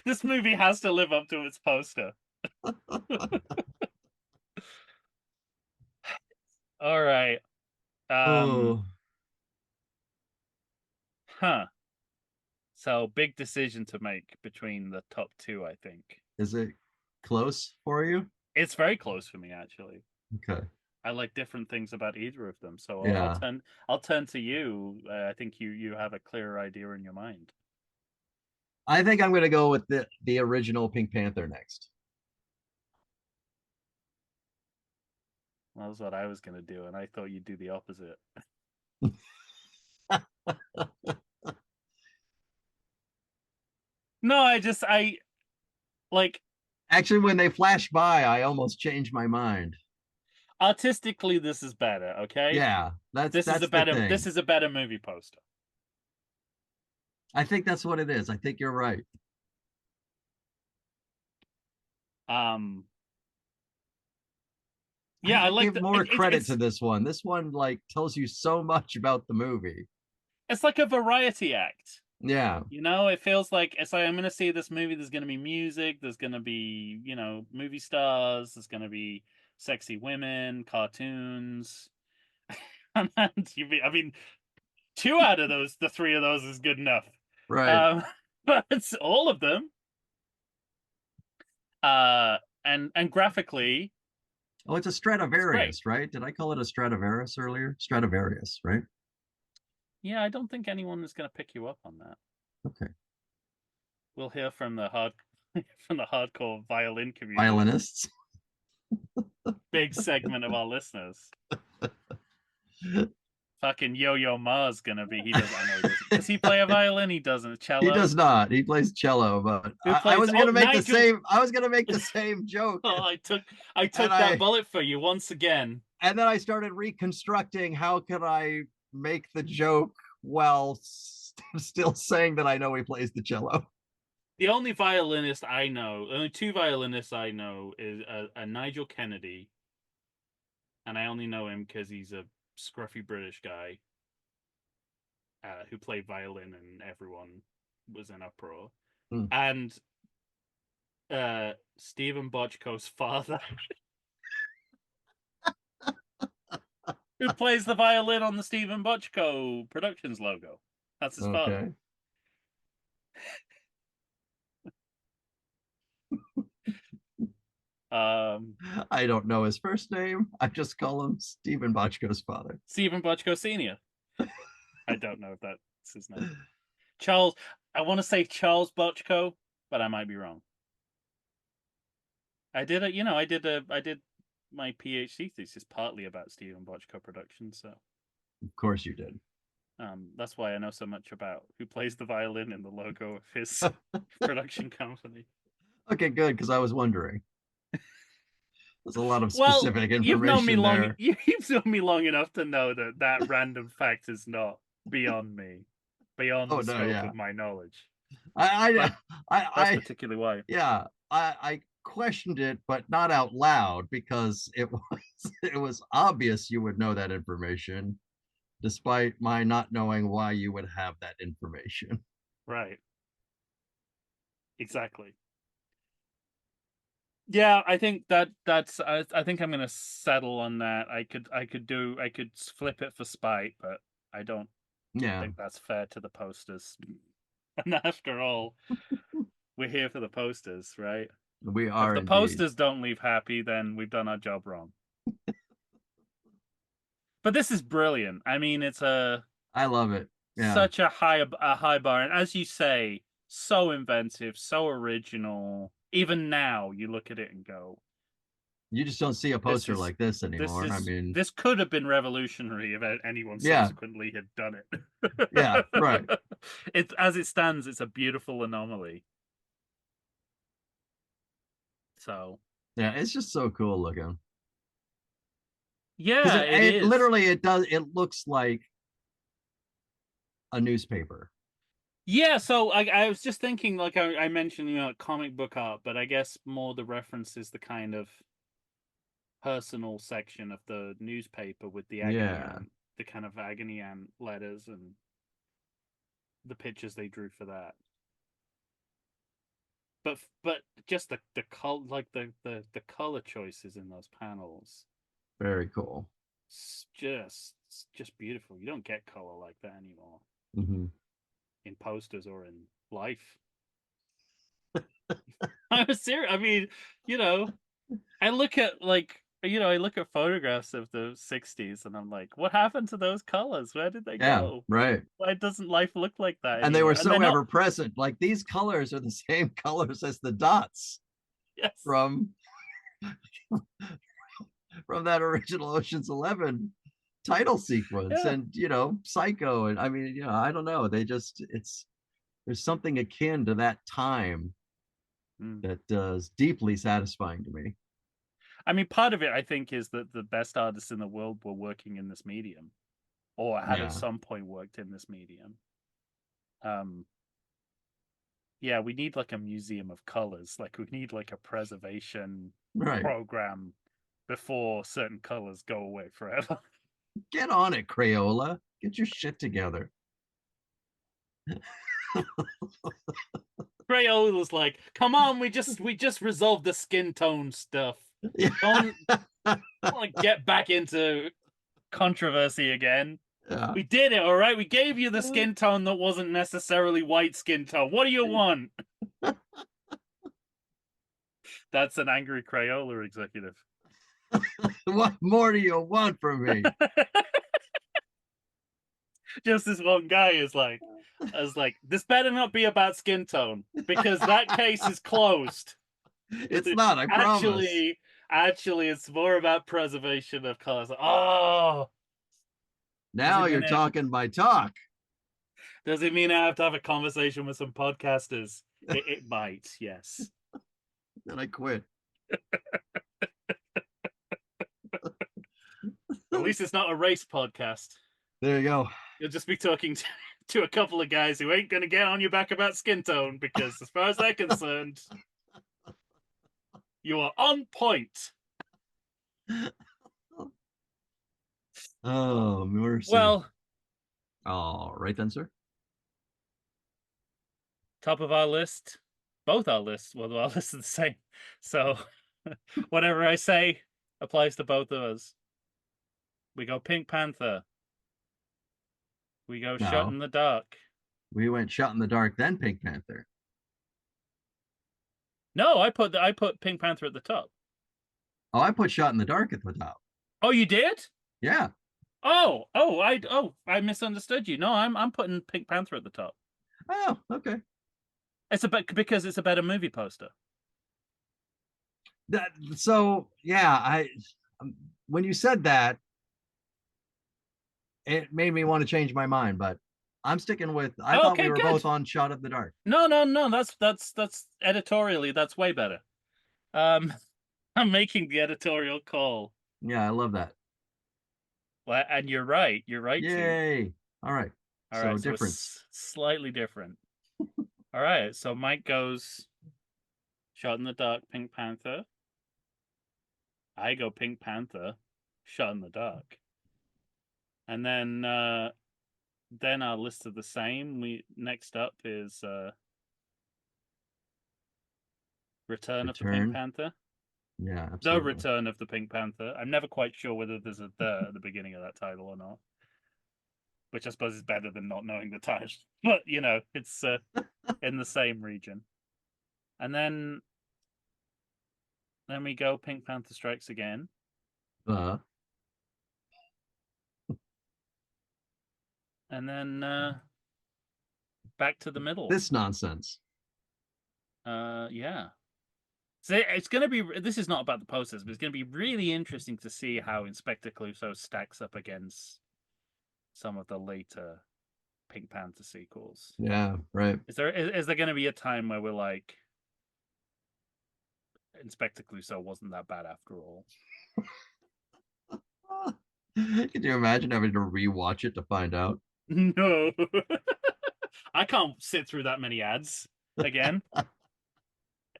this movie has to live up to its poster." All right. Um. Oh, Huh. So big decision to make between the top two. I think is it close for you? it's very close for me actually. Okay. I like different things about either of them. So Yeah. I'll turn to you. I think you have a clearer idea in your mind. I think I'm going to go with the original Pink Panther next. That was what I was gonna do, and I thought you'd do the opposite. No, I like Actually, when they flash by, I almost changed my mind. artistically this is better, okay? Yeah, that's the This thing. is a better movie poster. I think that's what it is. I think you're right. Um I yeah, I gotta like give the more credit to it's this one. This one like tells you so much about the movie. it's like a variety act. Yeah. You know, it feels like it's like I'm gonna see this movie. There's gonna be music. There's gonna be movie stars. There's gonna be sexy women, cartoons, and I mean, two out of those, the three of those is good enough. Right. Um, but it's all of them. Uh, and graphically, Oh, it's a it's great. Stradivarius, right? Did I call it a Stradivarius earlier? Stradivarius, right? Yeah, I don't think anyone is gonna pick you up on that. Okay. We'll hear from the hard from the hardcore violin community. Violinists. Big segment of our listeners. Fucking Yo-Yo Ma's gonna be. He does. I know he doesn't. Does he play a violin? He doesn't. He Cello. does not. He plays cello, but Who I plays? was Oh, gonna make the Nigel. same. I was gonna make the same joke, Oh, I and took that I bullet for you once again. and then I started reconstructing how could I make the joke while still saying that I know he plays the cello. The only violinist I know, only two violinists I know is a Nigel Kennedy, and I only know him because he's a scruffy British guy who played violin, and everyone was in uproar. Hmm. And Stephen Bochco's father, who plays the violin on the Stephen Bochco Productions logo. That's his father. Okay. Um, I don't know his first name. I just call him Stephen Bochco's father. Stephen Bochco Senior. I don't know if that's his name. Charles. I want to say Charles Bochco, but I might be wrong. I did my PhD thesis partly about Stephen Bochco Productions, so Of course you did. that's why I know so much about who plays the violin in the logo of his production company. Okay, good, because I was wondering. There's a lot of Well, specific you've known me information long. there. You've known me long enough to know that that random fact is not beyond me, beyond Oh the no, scope yeah. of my knowledge. I, But that's I particularly why. yeah, I questioned it, but not out loud because it was it was obvious you would know that information, despite my not knowing why you would have that information. Right. Exactly. Yeah, I think that's. I think I'm gonna settle on that. I could flip it for spite, but I don't Yeah, think that's fair to the posters. And after all, we're here for the posters, right? we If are the indeed. posters don't leave happy, then we've done our job wrong. But this is brilliant. I mean, it's a I love it. Yeah. such a high bar, and as you say, so inventive, so original. Even now, you look at it and go, You just don't see a "This poster is like this anymore. I mean, this could have been revolutionary if anyone yeah, subsequently had done yeah, right. it." It's as it stands, it's a beautiful anomaly. So Yeah, it's just so cool looking. Because yeah, it it is. literally it looks like a newspaper. Yeah, so I was just thinking, like I mentioned, comic book art, but I guess more the reference is the kind of personal section of the newspaper with Yeah, the kind of agony aunt letters and the pictures they drew for that. But just the color, like the color choices in those panels, very cool. it's just beautiful. You don't get color like that anymore Hmm. in posters or in life. I'm serious. I mean, you know, I look at I look at photographs of the '60s, and I'm like, what happened to those colors? Where did they Yeah, go? right. Why doesn't life look like that And they were anymore? And they're so not. ever present. Like these colors are the same colors as the dots Yes. from that original Ocean's 11 title sequence, Yeah. and Psycho, and I mean, I don't know. They just it's there's something akin to that time Mm. that is deeply satisfying to me. I mean, part of it, I think, is that the best artists in the world were working in this medium, or had at Yeah, some point worked in this medium. Um, yeah, we need like a museum of colors. Like we need like a preservation right. program before certain colors go away forever. Get on it, Crayola. Get your shit together. Crayola was like, "Come on, we just resolved the skin tone stuff. Yeah. Don't like get back into controversy again. Yeah. We did it, all right. We gave you the skin tone that wasn't necessarily white skin tone. What do you want?" That's an angry Crayola executive. What more do you want from me? Just this one guy is like, I was like, this better not be about skin tone because that case is closed. It's not, I promise. actually, actually, it's more about preservation of colors. Oh, does Now it you're mean I, talking my talk. does it mean I have to have a conversation with some podcasters? It might, yes. Then I quit. At least it's not a race podcast. There you go. You'll just be talking to a couple of guys who ain't gonna get on your back about skin tone because, as far as they're concerned, you are on point. Oh, mercy. Well, All right then, sir. top of our list, both our lists. Well, our lists are the same, so whatever I say applies to both of us. We go Pink Panther. We go Shut No, in the Dark. we went Shot in the Dark, then Pink Panther. No, I put Pink Panther at the top. Oh, I put Shot in the Dark at the top. Oh, you did? Yeah. Oh, I misunderstood you. No, I'm putting Pink Panther at the top. Oh, okay. It's a bit because it's a better movie poster. So yeah, when you said that, it made me want to change my mind, but I'm sticking with. I thought we Okay, were both good. on Shot of the Dark. No. That's editorially that's way better. Um, I'm making the editorial call. Yeah, I love that. Well, and you're right. You're right to. Yay! All right. All So right, so difference. it's slightly different. All right, so Mike goes Shot in the Dark, Pink Panther. I go Pink Panther, Shot in the Dark, and then our lists are the same. We next up is Return of the Pink Return. Panther. Yeah, The absolutely. Return of the Pink Panther. I'm never quite sure whether there's a the at the beginning of that title or not, which I suppose is better than not knowing the title. But it's in the same region. And then we go Pink Panther Strikes Again. Uh, And then back to the middle. this nonsense. Yeah. So it's going to be. This is not about the posters, but it's going to be really interesting to see how Inspector Clouseau stacks up against some of the later Pink Panther sequels. Yeah, right. Is there going to be a time where we're like, Inspector Clouseau wasn't that bad after all? Could you imagine having to rewatch it to find out? No. I can't sit through that many ads again.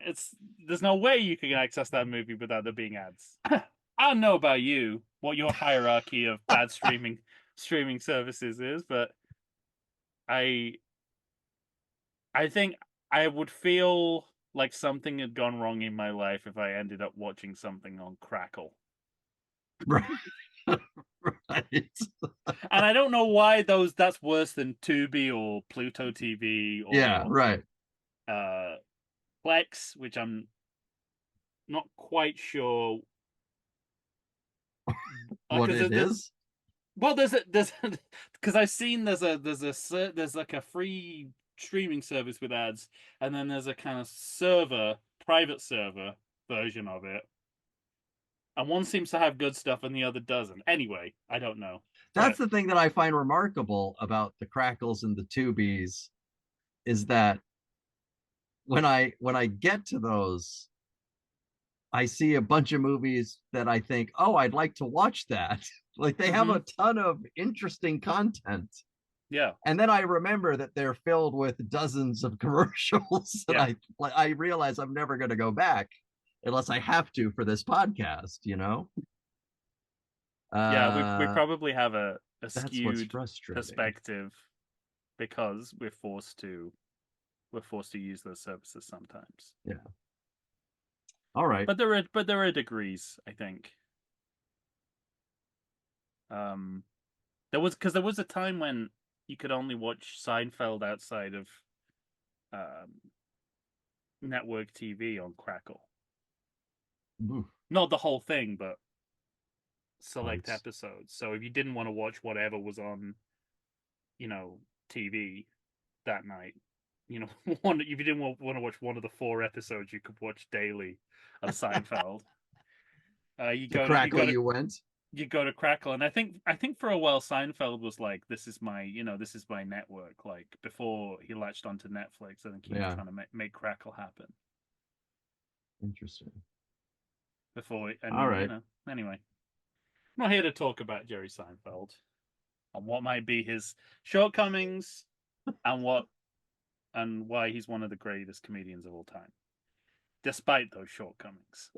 It's there's no way you can access that movie without there being ads. I don't know about you, what your hierarchy of bad streaming services is, but I I think I would feel like something had gone wrong in my life if I ended up watching something on Crackle. Right. Right. And I don't know why that's worse than Tubi or Pluto TV Yeah, or right. uh Plex, which I'm not quite sure What because it is? well, there's because I've seen there's like a free streaming service with ads, and then there's a kind of private server version of it, and one seems to have good stuff and the other doesn't. Anyway, I don't know, That's but the thing that I find remarkable about the Crackles and the Tubies is that when I get to those, I see a bunch of movies that I think, oh, I'd like to watch that. Like they have mm-hmm, a ton of interesting content. yeah, And then I remember that they're filled with dozens of commercials, and yeah, I realize I'm never going to go back unless I have to for this podcast. yeah. We Uh, probably have a that's what's skewed frustrating. perspective because we're forced to use those services sometimes. Yeah. All right. But there are degrees, I think. Um, there was a time when you could only watch Seinfeld outside of um, network TV on Crackle. Oof, Not the whole thing, but select right. episodes. So if you didn't want to watch whatever was on, TV that night, if you didn't want to watch one of the four episodes you could watch daily of Seinfeld, you To go to you Crackle go to you went. you go to Crackle, and I think for a while Seinfeld was like, this is my network. Like before he latched onto Netflix, I think he was Yeah. trying to make Crackle happen Interesting. before. And All right. anyway, I'm not here to talk about Jerry Seinfeld and what might be his shortcomings and why he's one of the greatest comedians of all time, despite those shortcomings.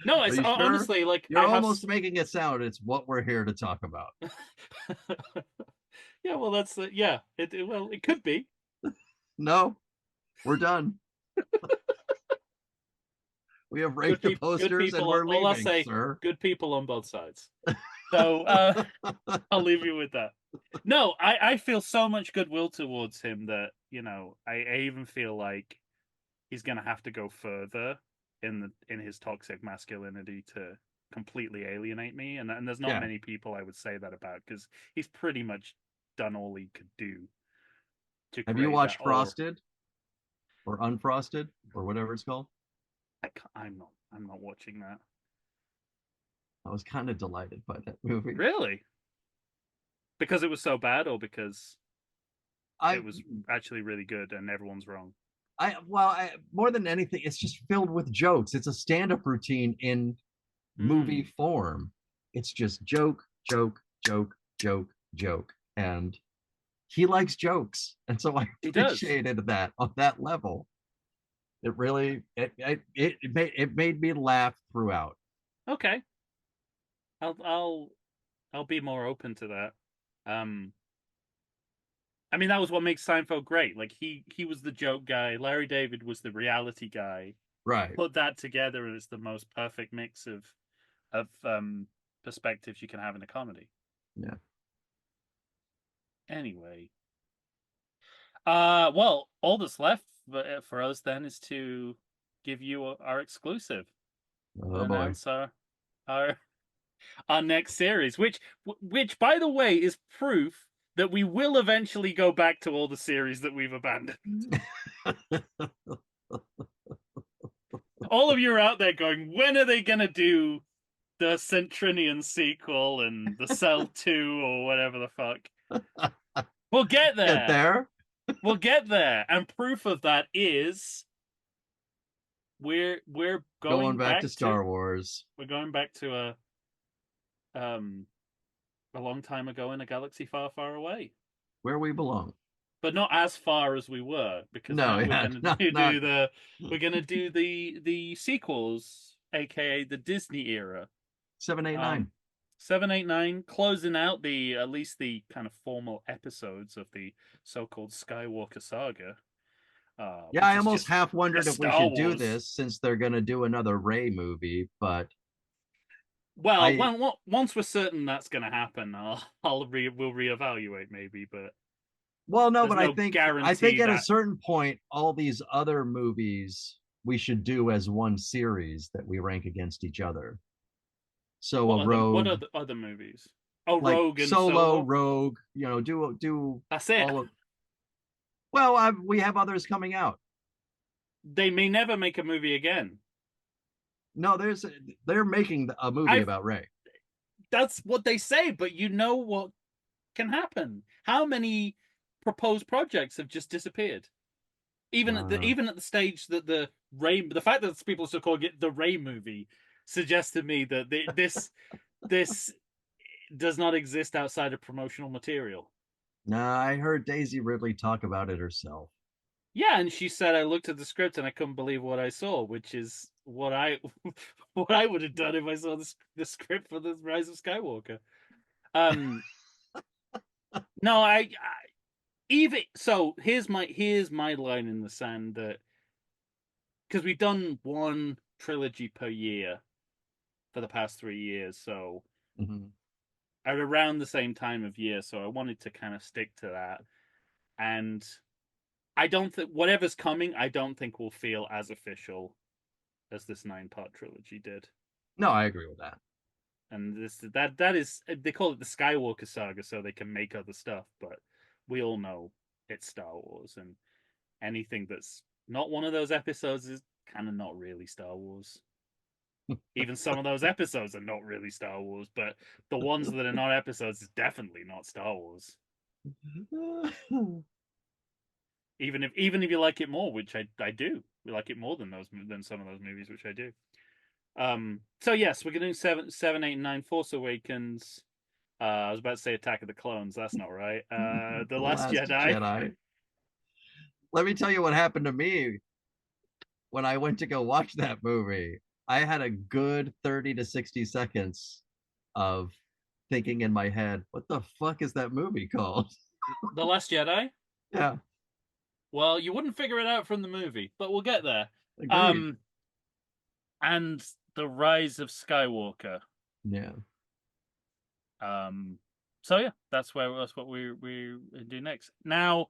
No, Are it's you sure? honestly like You're I have. almost making it sound it's what we're here to talk about. Yeah, well, that's yeah. Well, it could be. No, we're done. We have Good ranked the people, good posters and people. we're All I leaving, say, sir. good people on both sides. So I'll leave you with that. No, I feel so much goodwill towards him that I even feel like he's gonna have to go further in his toxic masculinity to completely alienate me. And there's not Yeah. many people I would say that about because he's pretty much done all he could do to Have you create that. watched Or Frosted or Unfrosted or whatever it's called? I'm not watching that. I was kind of delighted by that movie. Really? Because it was so bad, or because I it was actually really good and everyone's wrong? more than anything, it's just filled with jokes. It's a stand-up routine in movie Hmm. form. It's just joke, joke, joke, joke, joke. And he likes jokes. And so I He does. appreciated that on that level. It really it made me laugh throughout. Okay. I'll be more open to that. Um, I mean, that was what makes Seinfeld great. Like he was the joke guy. Larry David was the reality guy. Right. Put that together, and it's the most perfect mix of perspectives you can have in a comedy. Yeah. Anyway, well, all that's left for us then is to give you our exclusive and Oh boy. announce our our next series, which by the way is proof that we will eventually go back to all the series that we've abandoned. All of you are out there going, when are they gonna do the Centrinian sequel and the Cell 2 or whatever the fuck? We'll get Get there. there. We'll get there. And proof of that is we're Going going back to back to Star Wars. we're going back to a um a long time ago in a galaxy far, far away. Where we belong. But not as far as we were, because No, now we're yeah, gonna not we're gonna do the sequels, aka the Disney era. seven, eight, Um, nine. 7, 8, 9, closing out the at least the kind of formal episodes of the so-called Skywalker saga, Yeah, which I is almost half wondered just if we Star should do Wars. this since they're going to do another Ray movie, but Well, I once we're certain that's going to happen, we'll reevaluate maybe, but well, no, there's but no I think guarantee at a that. certain point all these other movies we should do as one series that we rank against each other. So a What Rogue, are the other movies? Oh, like Rogue and Solo, Solo. Rogue, do That's it. all of well, we have others coming out. They may never make a movie again. No, they're making a movie I about Ray. That's what they say, but you know what can happen. How many proposed projects have just disappeared? Uh, Even at the stage that the fact that people still calling it the Ray movie suggests to me that this does not exist outside of promotional material. nah, I heard Daisy Ridley talk about it herself. Yeah, and she said I looked at the script and I couldn't believe what I saw, which is what I what I would have done if I saw the script for the Rise of Skywalker. Um, no, even so. Here's my line in the sand that because we've done one trilogy per year for the past 3 years, so Mhm. at around the same time of year, so I wanted to kind of stick to that. And I don't think whatever's coming, I don't think will feel as official as this 9-part trilogy did. No, I agree with that. And that is they call it the Skywalker saga so they can make other stuff, but we all know it's Star Wars, and anything that's not one of those episodes is kind of not really Star Wars. Even some of those episodes are not really Star Wars, but the ones that are not episodes is definitely not Star Wars. Even if you like it more, which I do, we like it more than some of those movies, which I do. So yes, we're gonna do 7, 8, and 9. Force Awakens. I was about to say Attack of the Clones. That's not right. The The Last Last Jedi. Jedi. Let me tell you what happened to me when I went to go watch that movie. I had a good 30 to 60 seconds of thinking in my head, what the fuck is that movie called? The Last Jedi. Yeah, Well, you wouldn't figure it out from the movie, but we'll get there. agreed. Um, and the Rise of Skywalker. Yeah. Um, so yeah, that's what we do next. Now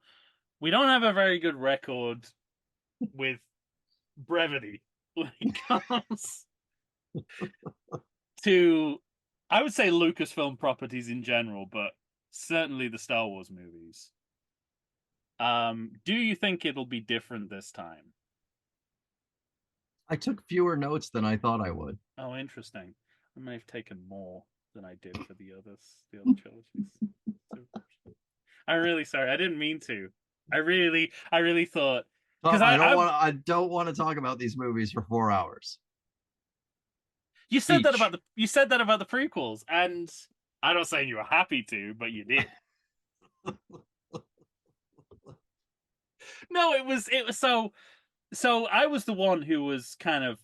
we don't have a very good record with brevity when it comes to, I would say, Lucasfilm properties in general, but certainly the Star Wars movies. Do you think it'll be different this time? I took fewer notes than I thought I would. Oh, interesting. I may have taken more than I did for the other trilogies. I'm really sorry. I didn't mean to. I really thought because Tom, I don't want to talk about these movies for 4 hours each. you said that about the prequels, and I'm not saying you were happy to, but you did. No, it was so I was the one who was kind of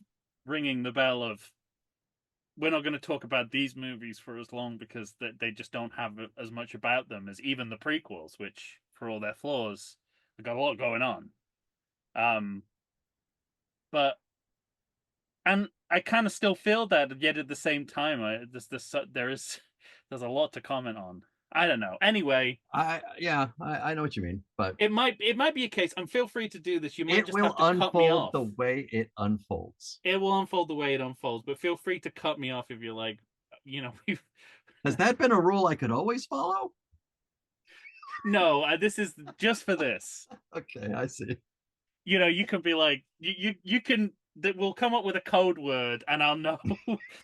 ringing the bell of we're not going to talk about these movies for as long because they just don't have as much about them as even the prequels, which for all their flaws, have got a lot going on. Um, but and I kind of still feel that, yet at the same time, there's a lot to comment on. I don't know. Anyway, I know what you mean, but it might be a case, and feel free to do this. You might it just will have to cut me unfold off. the way it unfolds. It will unfold the way it unfolds, but feel free to cut me off if you're like, you know, Has that been a rule I could always follow? no, this is just for this. Okay, I see. You know, you can be like, you can that we'll come up with a code word, and I'll know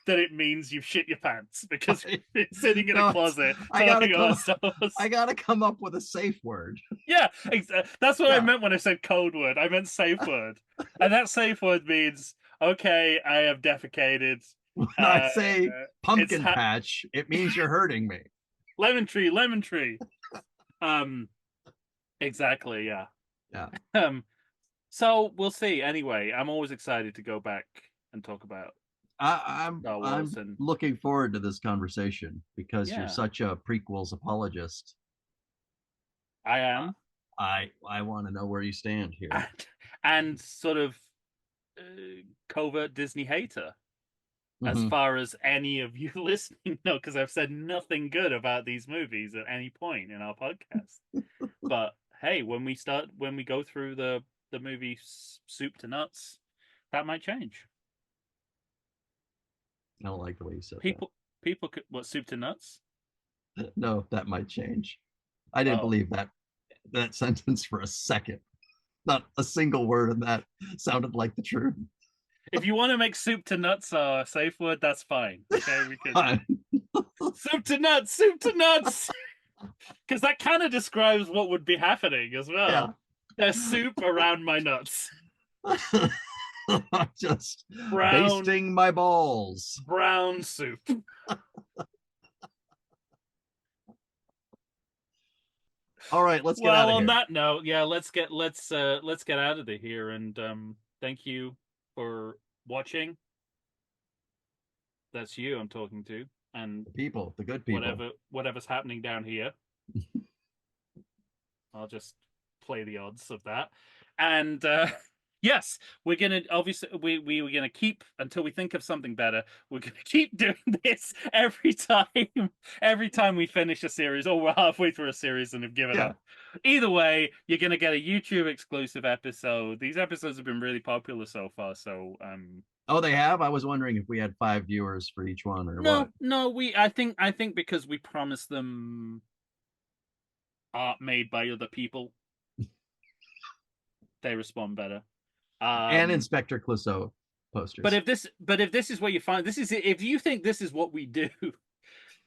that it means you've shit your pants because you've been sitting in a No, closet talking about Star Wars. I gotta come up with a safe word. Yeah, that's what I Yeah. meant when I said code word. I meant safe word, and that safe word means okay, I have defecated. When I Uh, say it's pumpkin patch, it means you're hurting me. lemon tree, lemon tree. Um, exactly, yeah. Yeah. Um, so we'll see. Anyway, I'm always excited to go back and talk about Star Wars, I'm and looking forward to this conversation because you're yeah, such a prequels apologist. I Uh, am, I want to know where you stand here. and sort of covert Disney hater, as Mhm. far as any of you listening know, because I've said nothing good about these movies at any point in our podcast. But hey, when we go through the movie soup to nuts, that might change. I don't like the way you said that. People could, what, soup to nuts? No, that might change. I didn't Oh, believe that sentence for a second. Not a single word of that sounded like the truth. if you want to make soup to nuts a safe word, that's fine. Okay, we could soup to nuts, because that kind of describes what would be happening as Yeah. well. There's soup around my nuts. Just Brown basting my balls. brown soup. All right, let's get out Well, of on here. that note, yeah, let's get out of here, and thank you for watching. That's you I'm talking to, and The people, the good people. whatever's happening down here. I'll just play the odds of that. And yes, we're gonna obviously we were gonna keep until we think of something better. We're gonna keep doing this every time we finish a series, or we're halfway through a series and have given Yeah. up. Either way, you're gonna get a YouTube exclusive episode. These episodes have been really popular so far, so Oh, they have? I was wondering if we had 5 viewers for each one or what. no, we I think because we promised them art made by other people, they respond better. And Um, Inspector Clouseau posters. but if this is what you find, this is if you think this is what we do,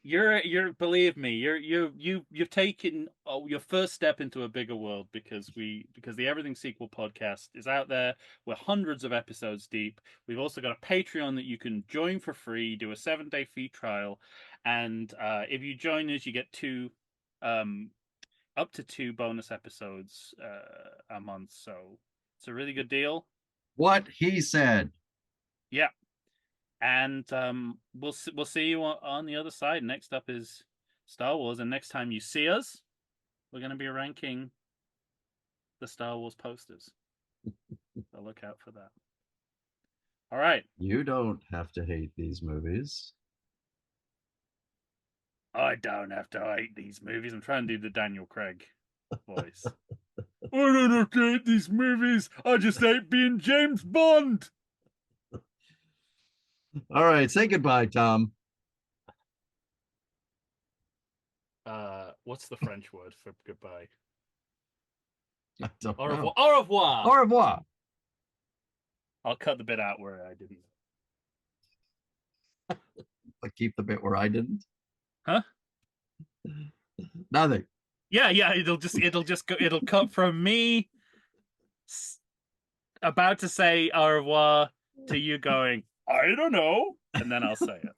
you're believe me, you've taken your first step into a bigger world, because the Everything Sequel podcast is out there. We're hundreds of episodes deep. We've also got a Patreon that you can join for free, do a 7-day free trial, and if you join us, you get um up to 2 bonus episodes a month. So it's a really good deal. What he said. Yeah, and we'll see you on the other side. Next up is Star Wars, and next time you see us, we're going to be ranking the Star Wars posters. So look out for that. All right. You don't have to hate these movies. I don't have to hate these movies. I'm trying to do the Daniel Craig voice. I don't have to hate these movies. I just hate being James Bond. All right, say goodbye, Tom. What's the French word for goodbye? I don't Au revoir. know. Au revoir. Au revoir. I'll cut the bit out where I didn't. But keep the bit where I didn't. Huh? Nothing. Yeah. It'll cut from me about to say au revoir to you going, I don't know, and then I'll say it.